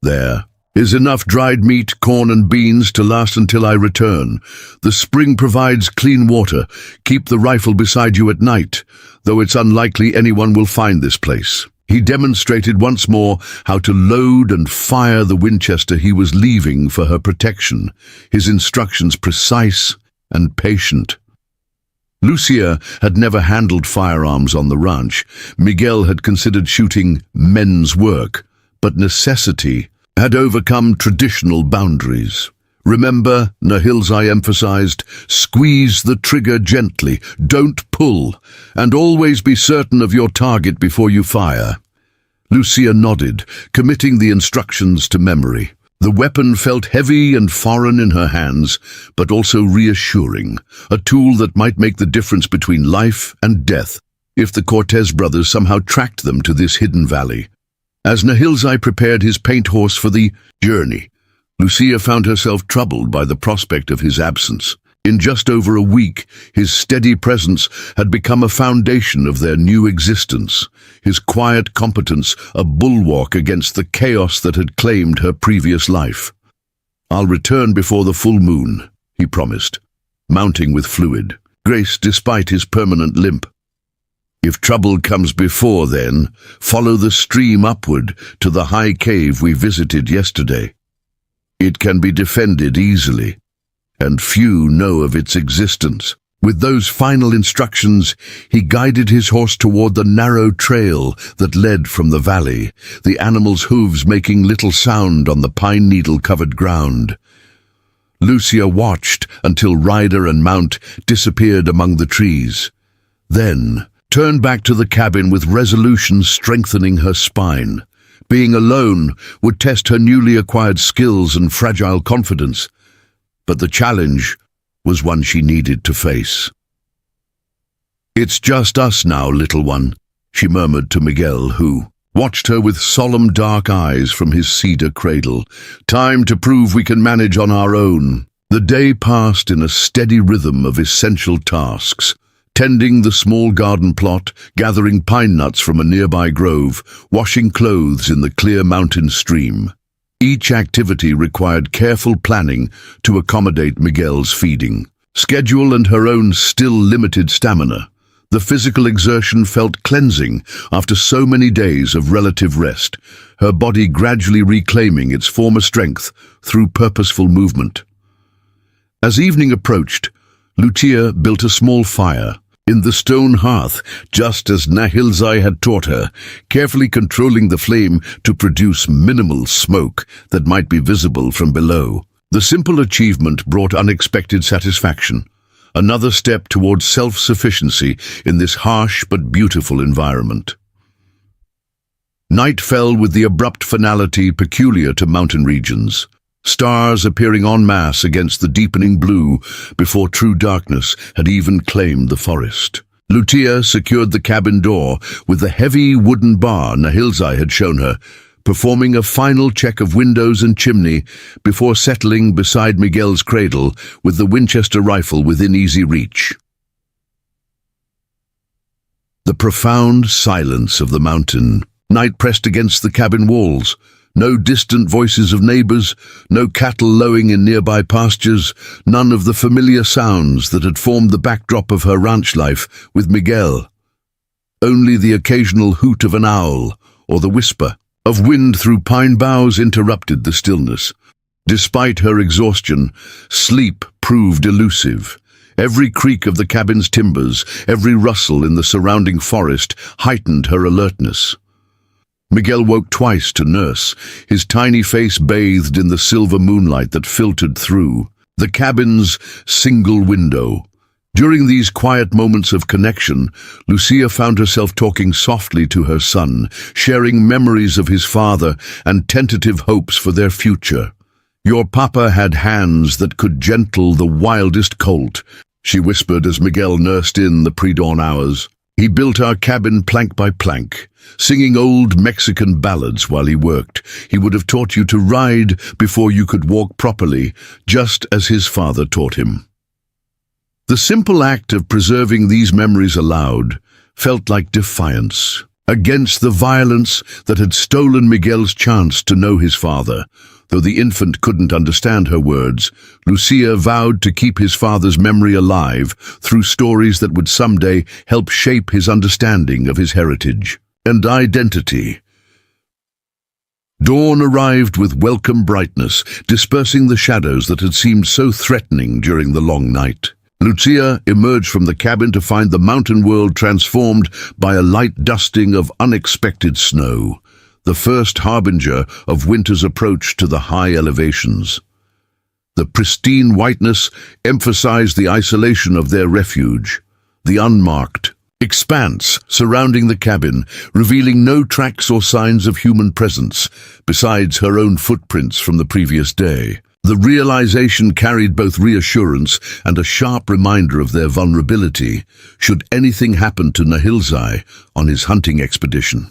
"There is enough dried meat, corn and beans to last until I return. The spring provides clean water. Keep the rifle beside you at night, though it's unlikely anyone will find this place." He demonstrated once more how to load and fire the Winchester he was leaving for her protection, his instructions precise and patient. Lucia had never handled firearms on the ranch. Miguel had considered shooting men's work, but necessity had overcome traditional boundaries. "Remember," Nahilzai emphasized, "squeeze the trigger gently, don't pull, and always be certain of your target before you fire." Lucia nodded, committing the instructions to memory. The weapon felt heavy and foreign in her hands, but also reassuring, a tool that might make the difference between life and death if the Cortez brothers somehow tracked them to this hidden valley. As Nahilzai prepared his paint horse for the journey, Lucia found herself troubled by the prospect of his absence. In just over a week, his steady presence had become a foundation of their new existence, his quiet competence a bulwark against the chaos that had claimed her previous life. "I'll return before the full moon," he promised, mounting with fluid grace despite his permanent limp. "If trouble comes before then, follow the stream upward to the high cave we visited yesterday. It can be defended easily, and few know of its existence." With those final instructions, he guided his horse toward the narrow trail that led from the valley, the animal's hooves making little sound on the pine needle-covered ground. Lucia watched until rider and mount disappeared among the trees, then turned back to the cabin with resolution strengthening her spine. Being alone would test her newly acquired skills and fragile confidence, but the challenge was one she needed to face. "It's just us now, little one," she murmured to Miguel, who watched her with solemn dark eyes from his cedar cradle. "Time to prove we can manage on our own." The day passed in a steady rhythm of essential tasks, tending the small garden plot, gathering pine nuts from a nearby grove, washing clothes in the clear mountain stream. Each activity required careful planning to accommodate Miguel's feeding schedule and her own still limited stamina. The physical exertion felt cleansing after so many days of relative rest, her body gradually reclaiming its former strength through purposeful movement. As evening approached, Lucia built a small fire in the stone hearth, just as Nahilzai had taught her, carefully controlling the flame to produce minimal smoke that might be visible from below. The simple achievement brought unexpected satisfaction, another step towards self-sufficiency in this harsh but beautiful environment. Night fell with the abrupt finality peculiar to mountain regions. stars appearing en masse against the deepening blue before true darkness had even claimed the forest. Lucia secured the cabin door with the heavy wooden bar Nahilzai had shown her, performing a final check of windows and chimney before settling beside Miguel's cradle with the Winchester rifle within easy reach. The profound silence of the mountain. Night pressed against the cabin walls. No distant voices of neighbors, no cattle lowing in nearby pastures, none of the familiar sounds that had formed the backdrop of her ranch life with Miguel. Only the occasional hoot of an owl or the whisper of wind through pine boughs interrupted the stillness. Despite her exhaustion, sleep proved elusive. Every creak of the cabin's timbers, every rustle in the surrounding forest heightened her alertness. Miguel woke twice to nurse, his tiny face bathed in the silver moonlight that filtered through the cabin's single window. During these quiet moments of connection, Lucia found herself talking softly to her son, sharing memories of his father and tentative hopes for their future. "Your papa had hands that could gentle the wildest colt," she whispered as Miguel nursed in the pre-dawn hours. "He built our cabin plank by plank, singing old Mexican ballads while he worked. He would have taught you to ride before you could walk properly, just as his father taught him." The simple act of preserving these memories aloud felt like defiance against the violence that had stolen Miguel's chance to know his father. Though the infant couldn't understand her words, Lucia vowed to keep his father's memory alive through stories that would someday help shape his understanding of his heritage and identity. Dawn arrived with welcome brightness, dispersing the shadows that had seemed so threatening during the long night. Lucia emerged from the cabin to find the mountain world transformed by a light dusting of unexpected snow, the first harbinger of winter's approach to the high elevations. The pristine whiteness emphasized the isolation of their refuge, the unmarked expanse surrounding the cabin, revealing no tracks or signs of human presence, besides her own footprints from the previous day. The realization carried both reassurance and a sharp reminder of their vulnerability, should anything happen to Nahilzai on his hunting expedition.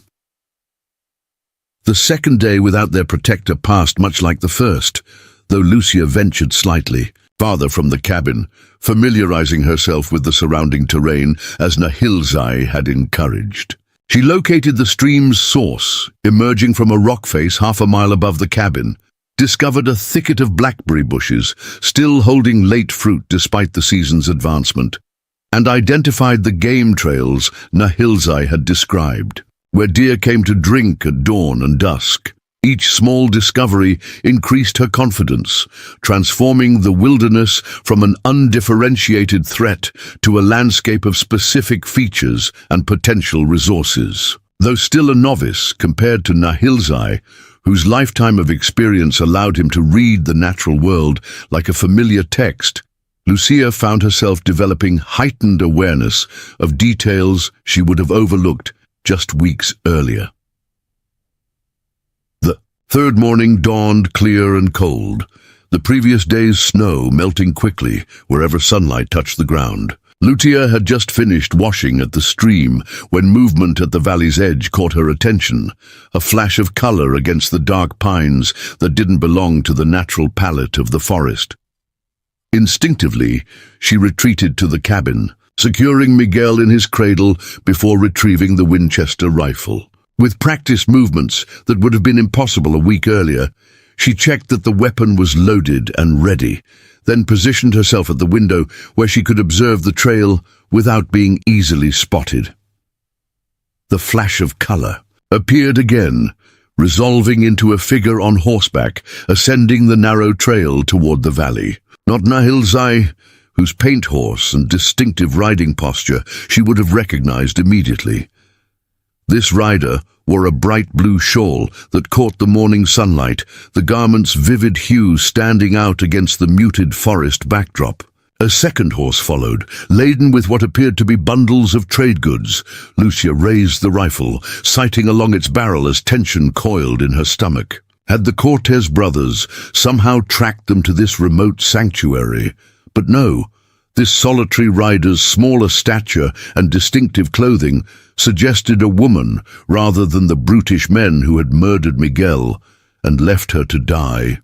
The second day without their protector passed much like the first, though Lucia ventured slightly farther from the cabin, familiarizing herself with the surrounding terrain as Nahilzai had encouraged. She located the stream's source, emerging from a rock face half a mile above the cabin, discovered a thicket of blackberry bushes, still holding late fruit despite the season's advancement, and identified the game trails Nahilzai had described, where deer came to drink at dawn and dusk. Each small discovery increased her confidence, transforming the wilderness from an undifferentiated threat to a landscape of specific features and potential resources. Though still a novice compared to Nahilzai, whose lifetime of experience allowed him to read the natural world like a familiar text, Lucia found herself developing heightened awareness of details she would have overlooked just weeks earlier. The third morning dawned clear and cold, the previous day's snow melting quickly wherever sunlight touched the ground. Lucia had just finished washing at the stream when movement at the valley's edge caught her attention, a flash of color against the dark pines that didn't belong to the natural palette of the forest. Instinctively, she retreated to the cabin, securing Miguel in his cradle before retrieving the Winchester rifle. With practiced movements that would have been impossible a week earlier, she checked that the weapon was loaded and ready, then positioned herself at the window where she could observe the trail without being easily spotted. The flash of color appeared again, resolving into a figure on horseback, ascending the narrow trail toward the valley. Not Nahilzai, whose paint horse and distinctive riding posture she would have recognized immediately. This rider wore a bright blue shawl that caught the morning sunlight, the garment's vivid hue standing out against the muted forest backdrop. A second horse followed, laden with what appeared to be bundles of trade goods. Lucia raised the rifle, sighting along its barrel as tension coiled in her stomach. Had the Cortez brothers somehow tracked them to this remote sanctuary? But no, this solitary rider's smaller stature and distinctive clothing suggested a woman rather than the brutish men who had murdered Miguel and left her to die.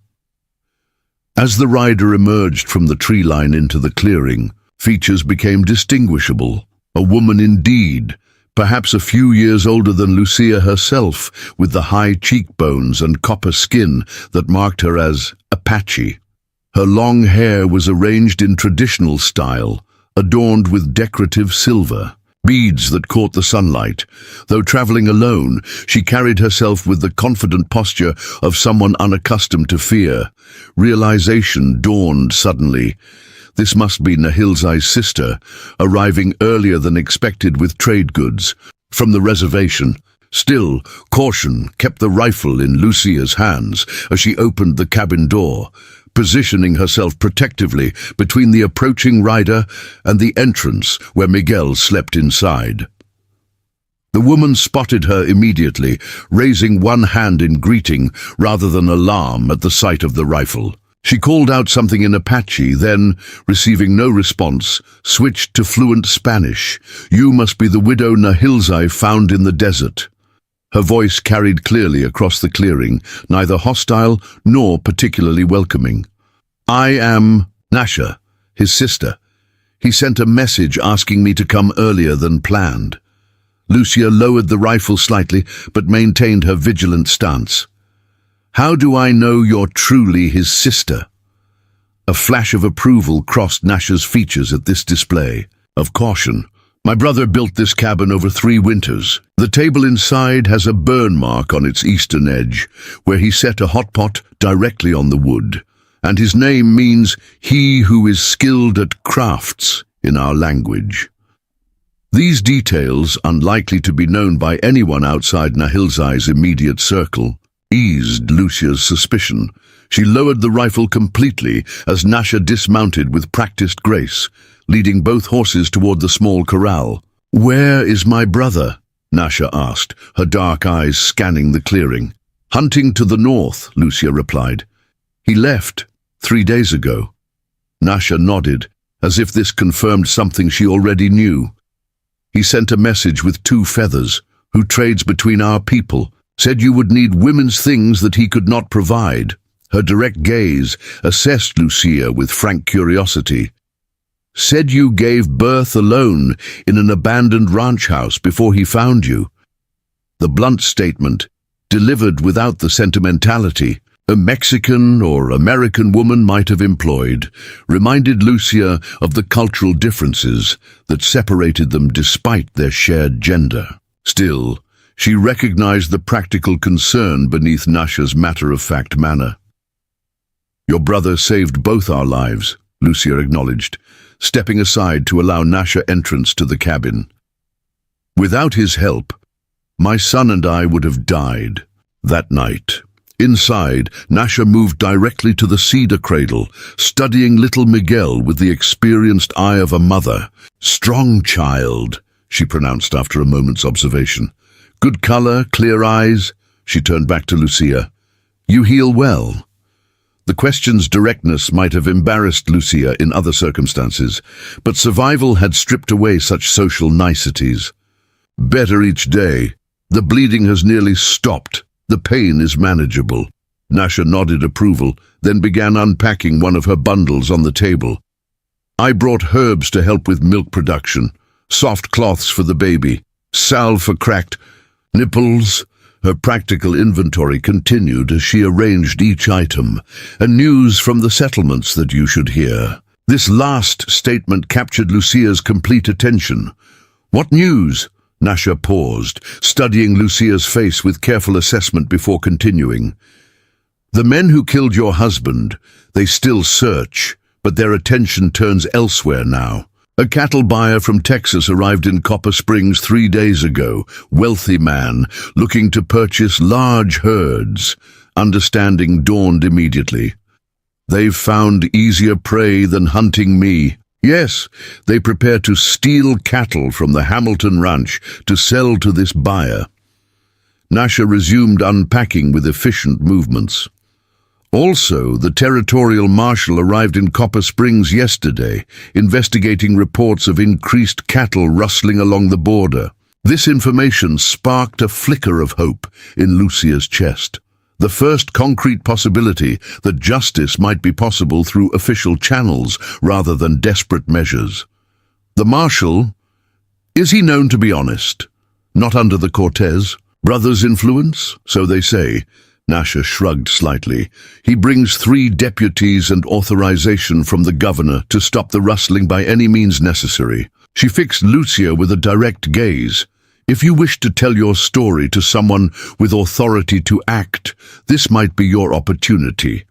As the rider emerged from the tree line into the clearing, features became distinguishable. A woman indeed, perhaps a few years older than Lucia herself, with the high cheekbones and copper skin that marked her as Apache. Her long hair was arranged in traditional style, adorned with decorative silver, beads that caught the sunlight. Though traveling alone, she carried herself with the confident posture of someone unaccustomed to fear. Realization dawned suddenly. This must be Nahilzai's sister, arriving earlier than expected with trade goods from the reservation. Still, caution kept the rifle in Lucia's hands as she opened the cabin door, positioning herself protectively between the approaching rider and the entrance where Miguel slept inside. The woman spotted her immediately, raising one hand in greeting rather than alarm at the sight of the rifle. She called out something in Apache, then, receiving no response, switched to fluent Spanish. "You must be the widow Nahilzai found in the desert." Her voice carried clearly across the clearing, neither hostile nor particularly welcoming. "I am Nasha, his sister. He sent a message asking me to come earlier than planned." Lucia lowered the rifle slightly, but maintained her vigilant stance. "How do I know you're truly his sister?" A flash of approval crossed Nasha's features at this display of caution. "My brother built this cabin over 3 winters. The table inside has a burn mark on its eastern edge, where he set a hot pot directly on the wood. And his name means he who is skilled at crafts in our language." These details, unlikely to be known by anyone outside Nahilzai's immediate circle, eased Lucia's suspicion. She lowered the rifle completely as Nasha dismounted with practiced grace, leading both horses toward the small corral. "Where is my brother?" Nasha asked, her dark eyes scanning the clearing. "Hunting to the north," Lucia replied. "He left 3 days ago." Nasha nodded, as if this confirmed something she already knew. "He sent a message with 2 feathers, who trades between our people. Said you would need women's things that he could not provide." Her direct gaze assessed Lucia with frank curiosity. "Said you gave birth alone in an abandoned ranch house before he found you." The blunt statement, delivered without the sentimentality a Mexican or American woman might have employed, reminded Lucia of the cultural differences that separated them despite their shared gender. Still, she recognized the practical concern beneath Nasha's matter-of-fact manner. "Your brother saved both our lives," Lucia acknowledged, stepping aside to allow Nasha entrance to the cabin. "Without his help, my son and I would have died that night." Inside, Nasha moved directly to the cedar cradle, studying little Miguel with the experienced eye of a mother. "Strong child," she pronounced after a moment's observation. "Good color, clear eyes." She turned back to Lucia. "You heal well." The question's directness might have embarrassed Lucia in other circumstances, but survival had stripped away such social niceties. "Better each day. The bleeding has nearly stopped. The pain is manageable." Nasha nodded approval, then began unpacking one of her bundles on the table. "I brought herbs to help with milk production, soft cloths for the baby, salve for cracked nipples." Her practical inventory continued as she arranged each item. "And news from the settlements that you should hear." This last statement captured Lucia's complete attention. "What news?" Nasha paused, studying Lucia's face with careful assessment before continuing. "The men who killed your husband, they still search, but their attention turns elsewhere now. A cattle buyer from Texas arrived in Copper Springs 3 days ago, wealthy man, looking to purchase large herds." Understanding dawned immediately. "They've found easier prey than hunting me. Yes, they prepare to steal cattle from the Hamilton Ranch to sell to this buyer." Nasha resumed unpacking with efficient movements. Also, the territorial marshal arrived in Copper Springs yesterday, investigating reports of increased cattle rustling along the border. This information sparked a flicker of hope in Lucia's chest. The first concrete possibility that justice might be possible through official channels rather than desperate measures. The marshal, is he known to be honest? Not under the Cortez brothers' influence, so they say. Nasha shrugged slightly. He brings 3 deputies and authorization from the governor to stop the rustling by any means necessary. She fixed Lucia with a direct gaze. If you wish to tell your story to someone with authority to act, this might be your opportunity.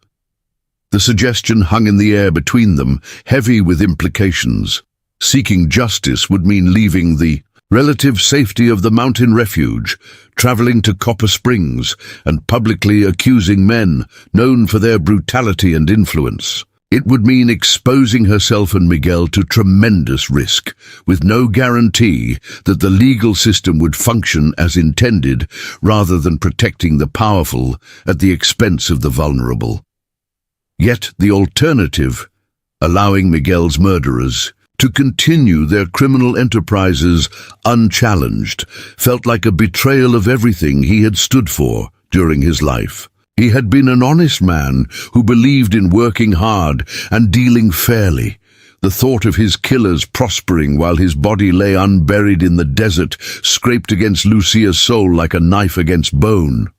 The suggestion hung in the air between them, heavy with implications. Seeking justice would mean leaving the relative safety of the mountain refuge, traveling to Copper Springs, and publicly accusing men known for their brutality and influence. It would mean exposing herself and Miguel to tremendous risk, with no guarantee that the legal system would function as intended, rather than protecting the powerful at the expense of the vulnerable. Yet the alternative, allowing Miguel's murderers to continue their criminal enterprises unchallenged, felt like a betrayal of everything he had stood for during his life. He had been an honest man who believed in working hard and dealing fairly. The thought of his killers prospering while his body lay unburied in the desert scraped against Lucia's soul like a knife against bone.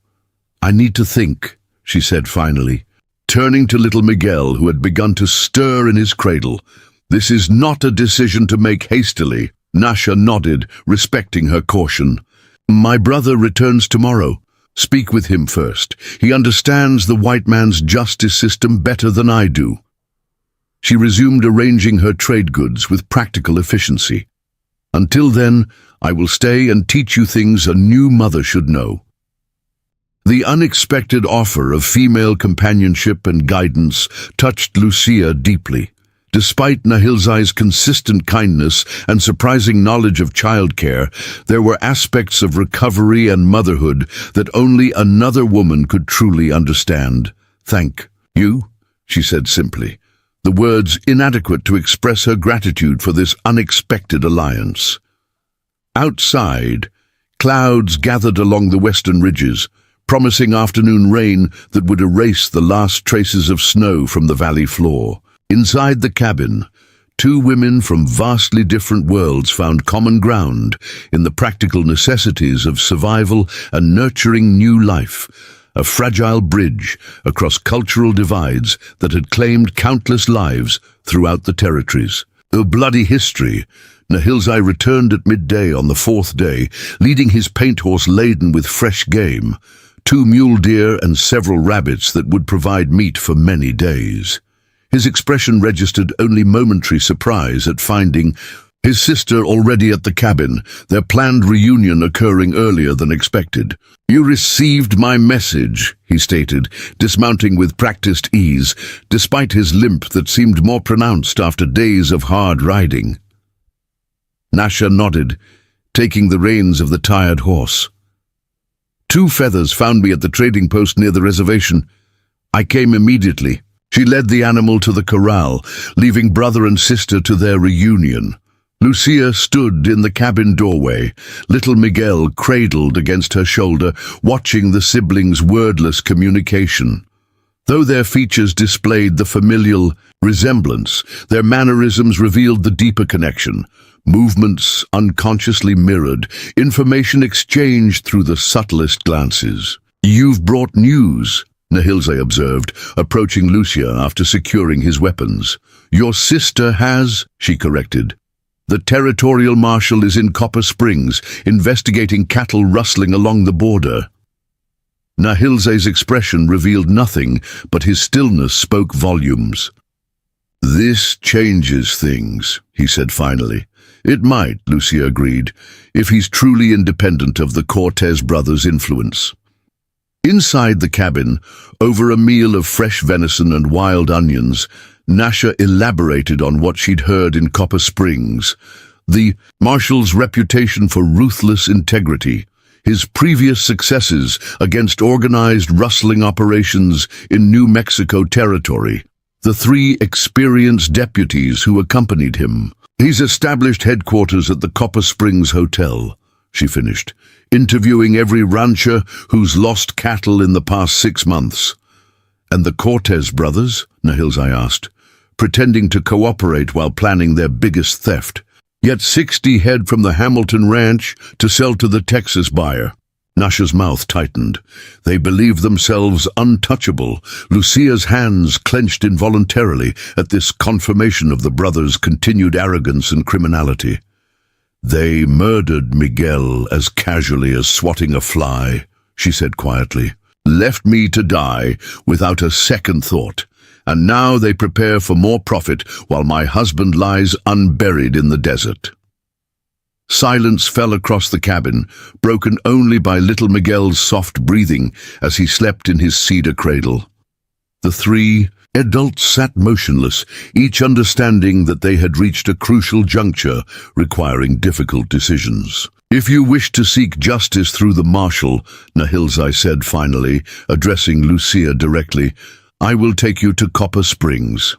"I need to think," she said finally, turning to little Miguel, who had begun to stir in his cradle. "This is not a decision to make hastily." Nasha nodded, respecting her caution. "My brother returns tomorrow. Speak with him first. He understands the white man's justice system better than I do." She resumed arranging her trade goods with practical efficiency. "Until then, I will stay and teach you things a new mother should know." The unexpected offer of female companionship and guidance touched Lucia deeply. Despite Nahilzai's consistent kindness and surprising knowledge of childcare, there were aspects of recovery and motherhood that only another woman could truly understand. "Thank you," she said simply, the words inadequate to express her gratitude for this unexpected alliance. Outside, clouds gathered along the western ridges, promising afternoon rain that would erase the last traces of snow from the valley floor. Inside the cabin, 2 women from vastly different worlds found common ground in the practical necessities of survival and nurturing new life, a fragile bridge across cultural divides that had claimed countless lives throughout the territories. A bloody history. Nahilzai returned at midday on the 4th day, leading his paint horse laden with fresh game, 2 mule deer and several rabbits that would provide meat for many days. His expression registered only momentary surprise at finding his sister already at the cabin, their planned reunion occurring earlier than expected. "You received my message," he stated, dismounting with practiced ease, despite his limp that seemed more pronounced after days of hard riding. Nasha nodded, taking the reins of the tired horse. "2 feathers found me at the trading post near the reservation. I came immediately." She led the animal to the corral, leaving brother and sister to their reunion. Lucia stood in the cabin doorway, little Miguel cradled against her shoulder, watching the siblings' wordless communication. Though their features displayed the familial resemblance, their mannerisms revealed the deeper connection. Movements unconsciously mirrored, information exchanged through the subtlest glances. "You've brought news," Nahilzai observed, approaching Lucia after securing his weapons. "Your sister has," she corrected. "The territorial marshal is in Copper Springs, investigating cattle rustling along the border." Nahilzai's expression revealed nothing, but his stillness spoke volumes. "This changes things," he said finally. "It might," Lucia agreed, "if he's truly independent of the Cortez brothers' influence." Inside the cabin, over a meal of fresh venison and wild onions, Nasha elaborated on what she'd heard in Copper Springs. The marshal's reputation for ruthless integrity, his previous successes against organized rustling operations in New Mexico territory, the 3 experienced deputies who accompanied him. He's established headquarters at the Copper Springs Hotel, she finished, interviewing every rancher who's lost cattle in the past 6 months. And the Cortez brothers? Nahilzai asked, pretending to cooperate while planning their biggest theft. Yet 60 head from the Hamilton Ranch to sell to the Texas buyer. Nasha's mouth tightened. They believed themselves untouchable. Lucia's hands clenched involuntarily at this confirmation of the brothers' continued arrogance and criminality. They murdered Miguel as casually as swatting a fly, she said quietly. Left me to die without a second thought. And now they prepare for more profit while my husband lies unburied in the desert. Silence fell across the cabin, broken only by little Miguel's soft breathing as he slept in his cedar cradle. The 3 adults sat motionless, each understanding that they had reached a crucial juncture requiring difficult decisions. If you wish to seek justice through the marshal, Nahilzai said finally, addressing Lucia directly, I will take you to Copper Springs.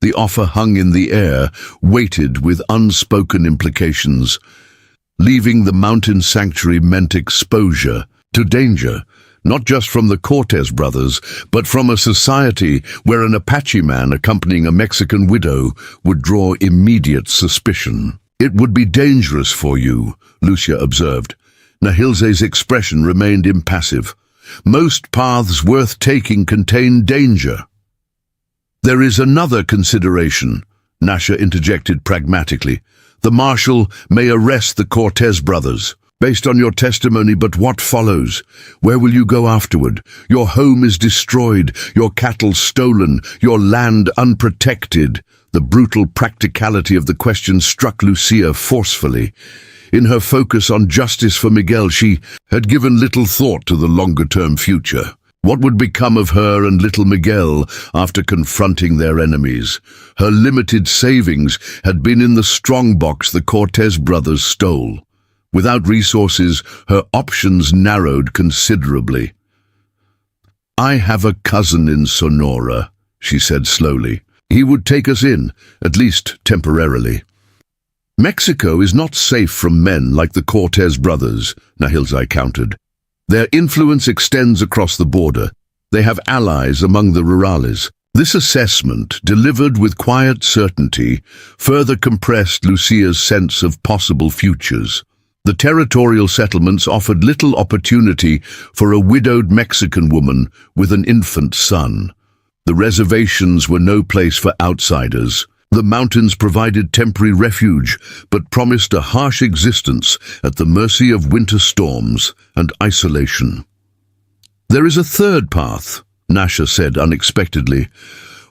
The offer hung in the air, weighted with unspoken implications. Leaving the mountain sanctuary meant exposure to danger, not just from the Cortez brothers, but from a society where an Apache man accompanying a Mexican widow would draw immediate suspicion. It would be dangerous for you, Lucia observed. Nahilzai's expression remained impassive. Most paths worth taking contain danger. There is another consideration, Nasha interjected pragmatically. The marshal may arrest the Cortez brothers. Based on your testimony, but what follows? Where will you go afterward? Your home is destroyed, your cattle stolen, your land unprotected. The brutal practicality of the question struck Lucia forcefully. In her focus on justice for Miguel, she had given little thought to the longer-term future. What would become of her and little Miguel after confronting their enemies? Her limited savings had been in the strongbox the Cortez brothers stole. Without resources, her options narrowed considerably. I have a cousin in Sonora, she said slowly. He would take us in, at least temporarily. Mexico is not safe from men like the Cortez brothers, Nahilzai countered. Their influence extends across the border. They have allies among the rurales. This assessment, delivered with quiet certainty, further compressed Lucia's sense of possible futures. The territorial settlements offered little opportunity for a widowed Mexican woman with an infant son. The reservations were no place for outsiders. The mountains provided temporary refuge, but promised a harsh existence at the mercy of winter storms and isolation. There is a third path, Nasha said unexpectedly,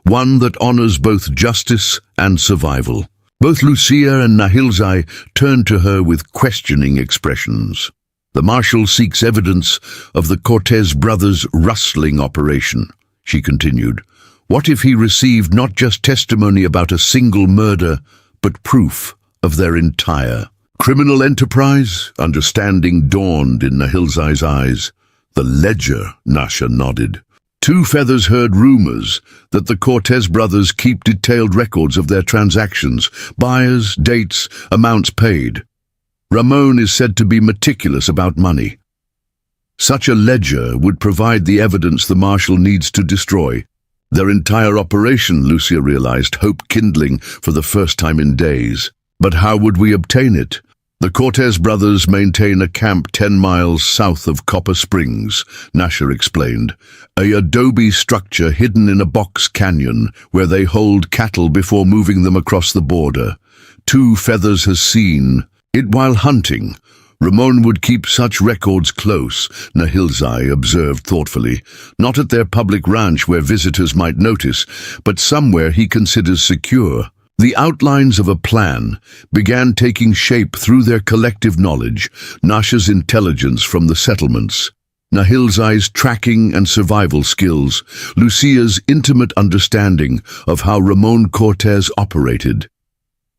one that honors both justice and survival. Both Lucia and Nahilzai turned to her with questioning expressions. The marshal seeks evidence of the Cortez brothers' rustling operation, she continued. What if he received not just testimony about a single murder, but proof of their entire criminal enterprise? Understanding dawned in Nahilzai's eyes. The ledger, Nasha nodded. Two Feathers heard rumors that the Cortez brothers keep detailed records of their transactions, buyers, dates, amounts paid. Ramon is said to be meticulous about money. Such a ledger would provide the evidence the marshal needs to destroy their entire operation, Lucia realized, hope kindling for the first time in days. But how would we obtain it? The Cortez brothers maintain a camp 10 miles south of Copper Springs, Nasha explained. A adobe structure hidden in a box canyon where they hold cattle before moving them across the border. Two Feathers has seen it while hunting. Ramon would keep such records close, Nahilzai observed thoughtfully, not at their public ranch where visitors might notice, but somewhere he considers secure. The outlines of a plan began taking shape through their collective knowledge, Nasha's intelligence from the settlements, Nahilzai's tracking and survival skills, Lucia's intimate understanding of how Ramon Cortez operated.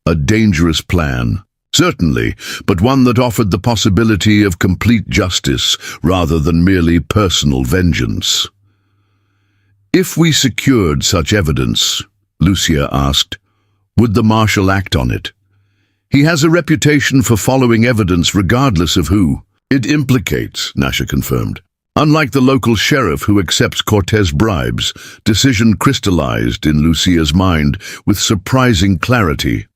A dangerous plan, Certainly, but one that offered the possibility of complete justice rather than merely personal vengeance. If we secured such evidence, Lucia asked, would the Marshal act on it? He has a reputation for following evidence regardless of who it implicates, Nasha confirmed. Unlike the local sheriff who accepts Cortez bribes, decision crystallized in Lucia's mind with surprising clarity.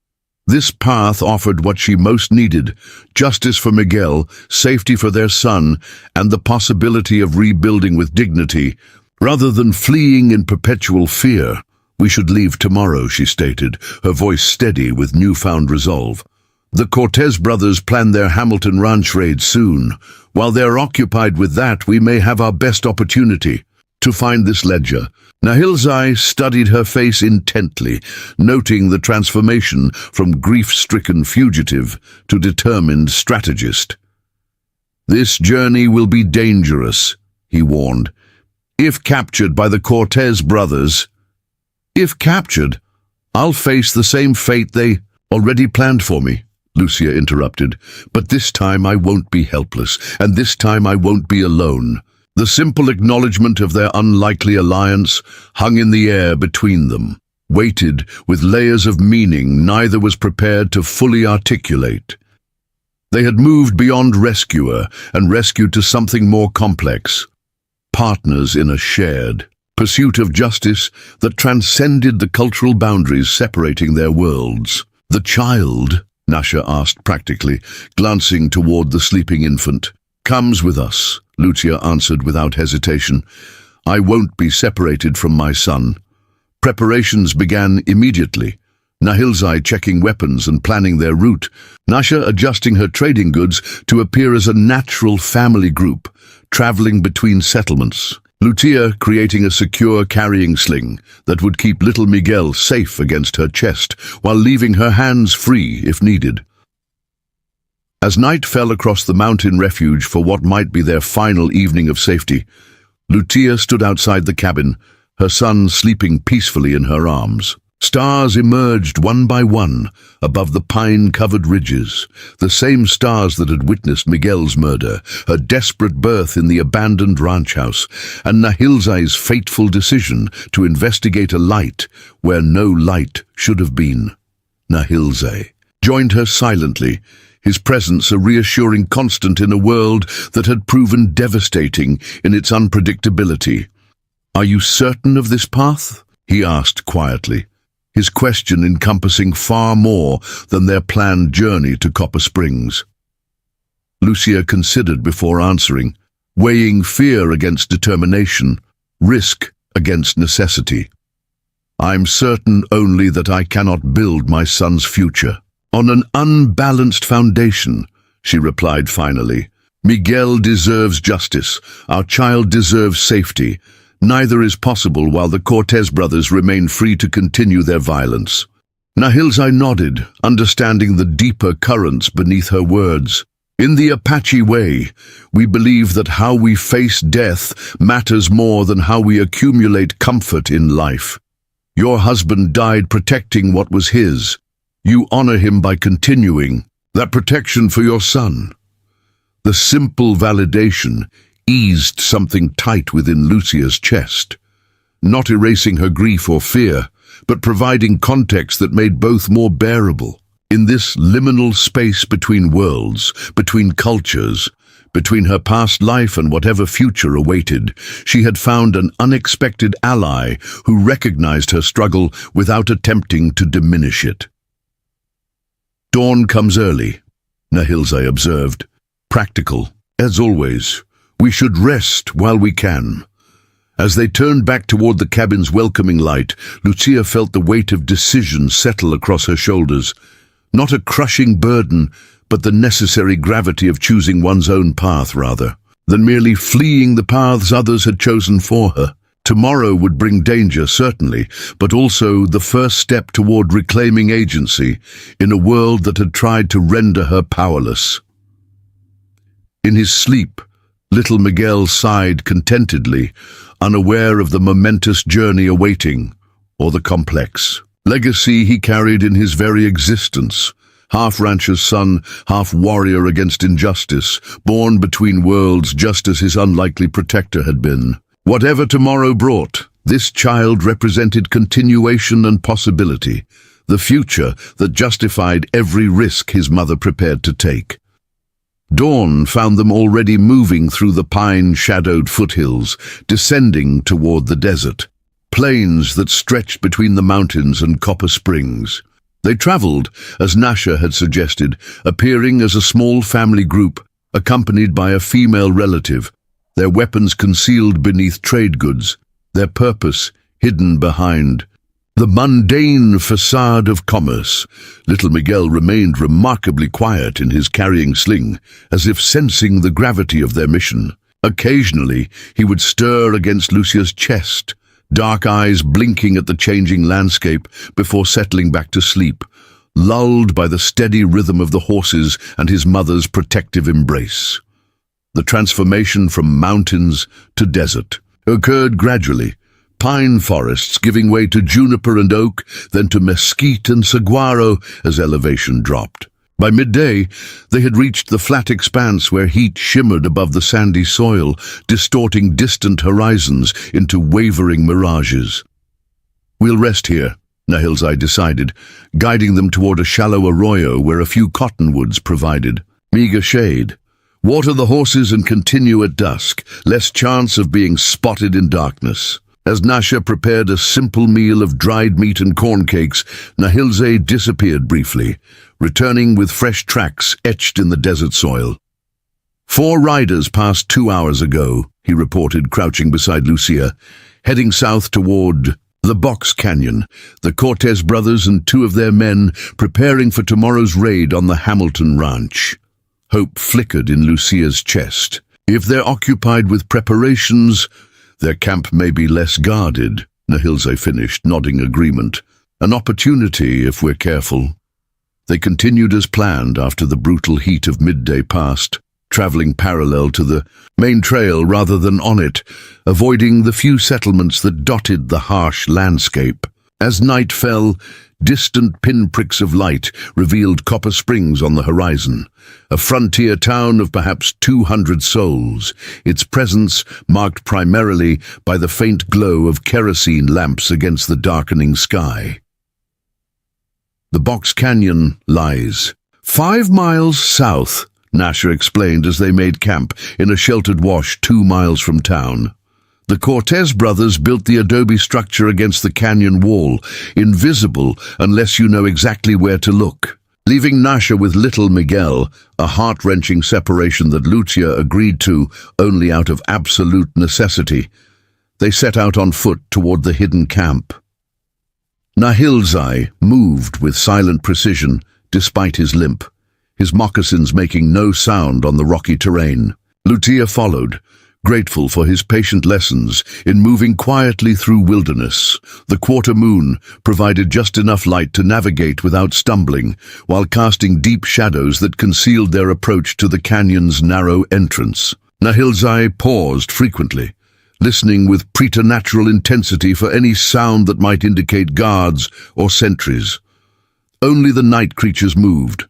This path offered what she most needed: justice for Miguel, safety for their son, and the possibility of rebuilding with dignity, rather than fleeing in perpetual fear. We should leave tomorrow, she stated, her voice steady with newfound resolve. The Cortez brothers plan their Hamilton Ranch raid soon. While they're occupied with that, we may have our best opportunity to find this ledger. Nahilzai studied her face intently, noting the transformation from grief-stricken fugitive to determined strategist. This journey will be dangerous, he warned. If captured by the Cortez brothers, if captured, I'll face the same fate they already planned for me, Lucia interrupted. But this time I won't be helpless, and this time I won't be alone. The simple acknowledgement of their unlikely alliance hung in the air between them, weighted with layers of meaning neither was prepared to fully articulate. They had moved beyond rescuer and rescued to something more complex. Partners in a shared pursuit of justice that transcended the cultural boundaries separating their worlds. The child, Nasha asked practically, glancing toward the sleeping infant. Comes with us, Lucia answered without hesitation. I won't be separated from my son. Preparations began immediately. Nahilzai checking weapons and planning their route, Nasha adjusting her trading goods to appear as a natural family group, traveling between settlements. Lucia creating a secure carrying sling that would keep little Miguel safe against her chest while leaving her hands free if needed. As night fell across the mountain refuge for what might be their final evening of safety, Lucia stood outside the cabin, her son sleeping peacefully in her arms. Stars emerged one by one above the pine-covered ridges, the same stars that had witnessed Miguel's murder, her desperate birth in the abandoned ranch house, and Nahilzai's fateful decision to investigate a light where no light should have been. Nahilzai joined her silently, his presence a reassuring constant in a world that had proven devastating in its unpredictability. "Are you certain of this path?" he asked quietly, his question encompassing far more than their planned journey to Copper Springs. Lucia considered before answering, weighing fear against determination, risk against necessity. "I'm certain only that I cannot build my son's future on an unbalanced foundation," she replied finally. "Miguel deserves justice. Our child deserves safety. Neither is possible while the Cortez brothers remain free to continue their violence." Nahilzai nodded, understanding the deeper currents beneath her words. "In the Apache way, we believe that how we face death matters more than how we accumulate comfort in life. Your husband died protecting what was his. You honor him by continuing that protection for your son." The simple validation eased something tight within Lucia's chest, not erasing her grief or fear, but providing context that made both more bearable. In this liminal space between worlds, between cultures, between her past life and whatever future awaited, she had found an unexpected ally who recognized her struggle without attempting to diminish it. "Dawn comes early," Nahilzai observed. "Practical, as always. We should rest while we can." As they turned back toward the cabin's welcoming light, Lucia felt the weight of decision settle across her shoulders. Not a crushing burden, but the necessary gravity of choosing one's own path rather than merely fleeing the paths others had chosen for her. Tomorrow would bring danger, certainly, but also the first step toward reclaiming agency in a world that had tried to render her powerless. In his sleep, little Miguel sighed contentedly, unaware of the momentous journey awaiting, or the complex legacy he carried in his very existence, half rancher's son, half warrior against injustice, born between worlds just as his unlikely protector had been. Whatever tomorrow brought, this child represented continuation and possibility, the future that justified every risk his mother prepared to take. Dawn found them already moving through the pine-shadowed foothills, descending toward the desert, plains that stretched between the mountains and Copper Springs. They traveled, as Nasha had suggested, appearing as a small family group, accompanied by a female relative, their weapons concealed beneath trade goods, their purpose hidden behind the mundane facade of commerce. Little Miguel remained remarkably quiet in his carrying sling, as if sensing the gravity of their mission. Occasionally, he would stir against Lucia's chest, dark eyes blinking at the changing landscape before settling back to sleep, lulled by the steady rhythm of the horses and his mother's protective embrace. The transformation from mountains to desert occurred gradually, pine forests giving way to juniper and oak, then to mesquite and saguaro as elevation dropped. By midday, they had reached the flat expanse where heat shimmered above the sandy soil, distorting distant horizons into wavering mirages. "We'll rest here," Nahilzai decided, guiding them toward a shallow arroyo where a few cottonwoods provided meager shade. "Water the horses and continue at dusk, less chance of being spotted in darkness." As Nasha prepared a simple meal of dried meat and corn cakes, Nahilzai disappeared briefly, returning with fresh tracks etched in the desert soil. "4 riders passed 2 hours ago," he reported, crouching beside Lucia, heading south toward the Box Canyon, the Cortez brothers and 2 of their men preparing for tomorrow's raid on the Hamilton Ranch. Hope flickered in Lucia's chest. If they're occupied with preparations, their camp may be less guarded, Nahilzai finished, nodding agreement. An opportunity, if we're careful. They continued as planned after the brutal heat of midday passed, traveling parallel to the main trail rather than on it, avoiding the few settlements that dotted the harsh landscape. As night fell, distant pinpricks of light revealed Copper Springs on the horizon, a frontier town of perhaps 200 souls, its presence marked primarily by the faint glow of kerosene lamps against the darkening sky. The Box Canyon lies 5 miles south, Nasha explained as they made camp in a sheltered wash 2 miles from town. The Cortez brothers built the adobe structure against the canyon wall, invisible unless you know exactly where to look. Leaving Nasha with little Miguel, a heart-wrenching separation that Lucia agreed to only out of absolute necessity, they set out on foot toward the hidden camp. Nahilzai moved with silent precision despite his limp, his moccasins making no sound on the rocky terrain. Lucia followed, grateful for his patient lessons in moving quietly through wilderness. The quarter moon provided just enough light to navigate without stumbling, while casting deep shadows that concealed their approach to the canyon's narrow entrance. Nahilzai paused frequently, listening with preternatural intensity for any sound that might indicate guards or sentries. Only the night creatures moved.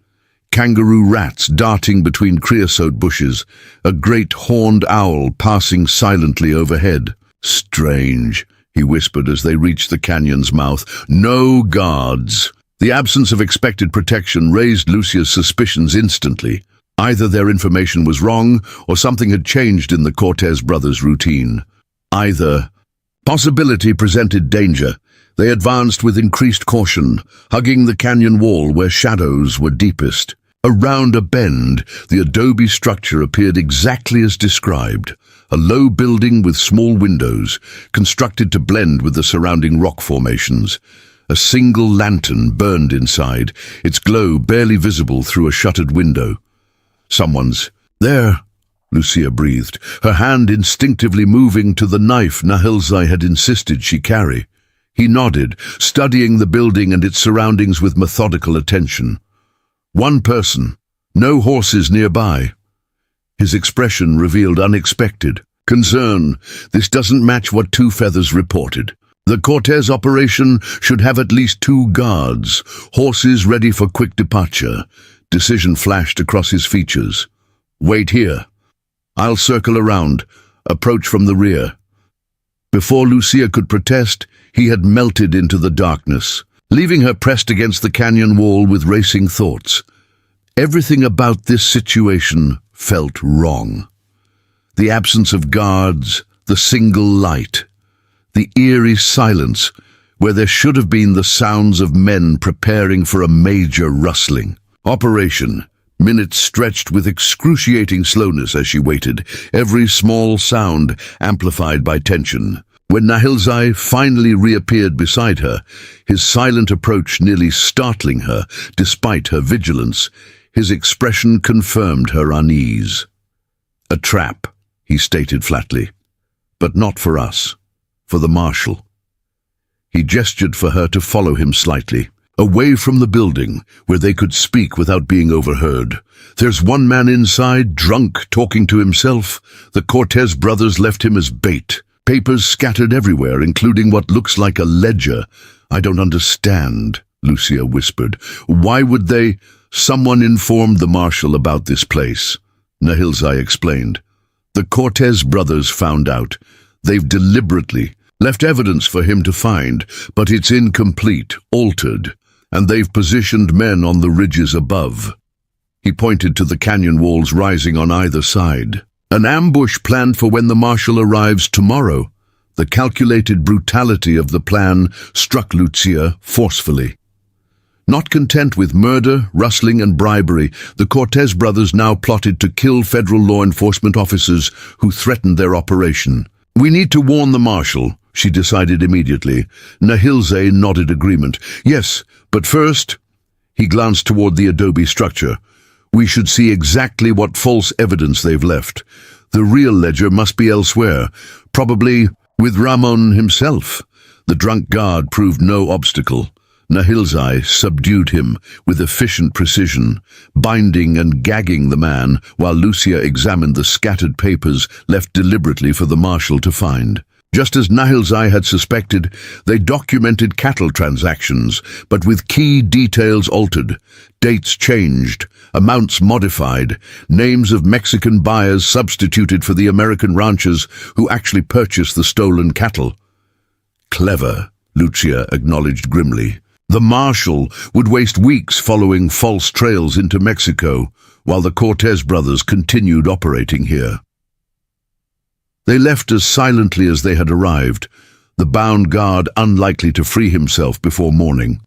Kangaroo rats darting between creosote bushes, a great horned owl passing silently overhead. "Strange," he whispered as they reached the canyon's mouth. "No guards." The absence of expected protection raised Lucia's suspicions instantly. Either their information was wrong, or something had changed in the Cortez brothers' routine. Either possibility presented danger. They advanced with increased caution, hugging the canyon wall where shadows were deepest. Around a bend, the adobe structure appeared exactly as described, a low building with small windows, constructed to blend with the surrounding rock formations. A single lantern burned inside, its glow barely visible through a shuttered window. "Someone's there," Lucia breathed, her hand instinctively moving to the knife Nahilzai had insisted she carry. He nodded, studying the building and its surroundings with methodical attention. One person, no horses nearby. His expression revealed unexpected concern. "This doesn't match what Two Feathers reported." The Cortez operation should have at least 2 guards, horses ready for quick departure. Decision flashed across his features. Wait here. I'll circle around, approach from the rear. Before Lucia could protest, he had melted into the darkness, leaving her pressed against the canyon wall with racing thoughts. Everything about this situation felt wrong. The absence of guards, the single light, the eerie silence where there should have been the sounds of men preparing for a major rustling. Operation. Minutes stretched with excruciating slowness as she waited, every small sound amplified by tension. When Nahilzai finally reappeared beside her, his silent approach nearly startling her, despite her vigilance, his expression confirmed her unease. A trap, he stated flatly. But not for us. For the marshal. He gestured for her to follow him slightly, away from the building, where they could speak without being overheard. There's one man inside, drunk, talking to himself. The Cortez brothers left him as bait. Papers scattered everywhere, including what looks like a ledger. I don't understand, Lucia whispered. Why would they? Someone informed the marshal about this place, Nahilzai explained. The Cortez brothers found out. They've deliberately left evidence for him to find, but it's incomplete, altered, and they've positioned men on the ridges above. He pointed to the canyon walls rising on either side. An ambush planned for when the marshal arrives tomorrow. The calculated brutality of the plan struck Lucia forcefully. Not content with murder, rustling, and bribery, the Cortez brothers now plotted to kill federal law enforcement officers who threatened their operation. We need to warn the marshal, she decided immediately. Nahilzai nodded agreement. Yes, but first, he glanced toward the adobe structure. We should see exactly what false evidence they've left. The real ledger must be elsewhere, probably with Ramon himself. The drunk guard proved no obstacle. Nahilzai subdued him with efficient precision, binding and gagging the man while Lucia examined the scattered papers left deliberately for the marshal to find. Just as Nahilzai had suspected, they documented cattle transactions, but with key details altered, dates changed, amounts modified, names of Mexican buyers substituted for the American ranchers who actually purchased the stolen cattle. Clever, Lucia acknowledged grimly. The marshal would waste weeks following false trails into Mexico, while the Cortez brothers continued operating here. They left as silently as they had arrived, the bound guard unlikely to free himself before morning.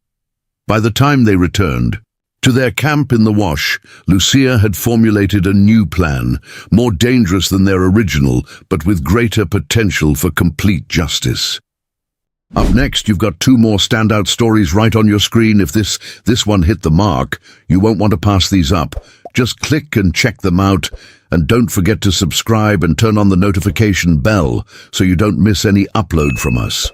By the time they returned to their camp in the wash, Lucia had formulated a new plan, more dangerous than their original, but with greater potential for complete justice. Up next, you've got 2 more standout stories right on your screen. If this one hit the mark, you won't want to pass these up. Just click and check them out, and don't forget to subscribe and turn on the notification bell so you don't miss any upload from us.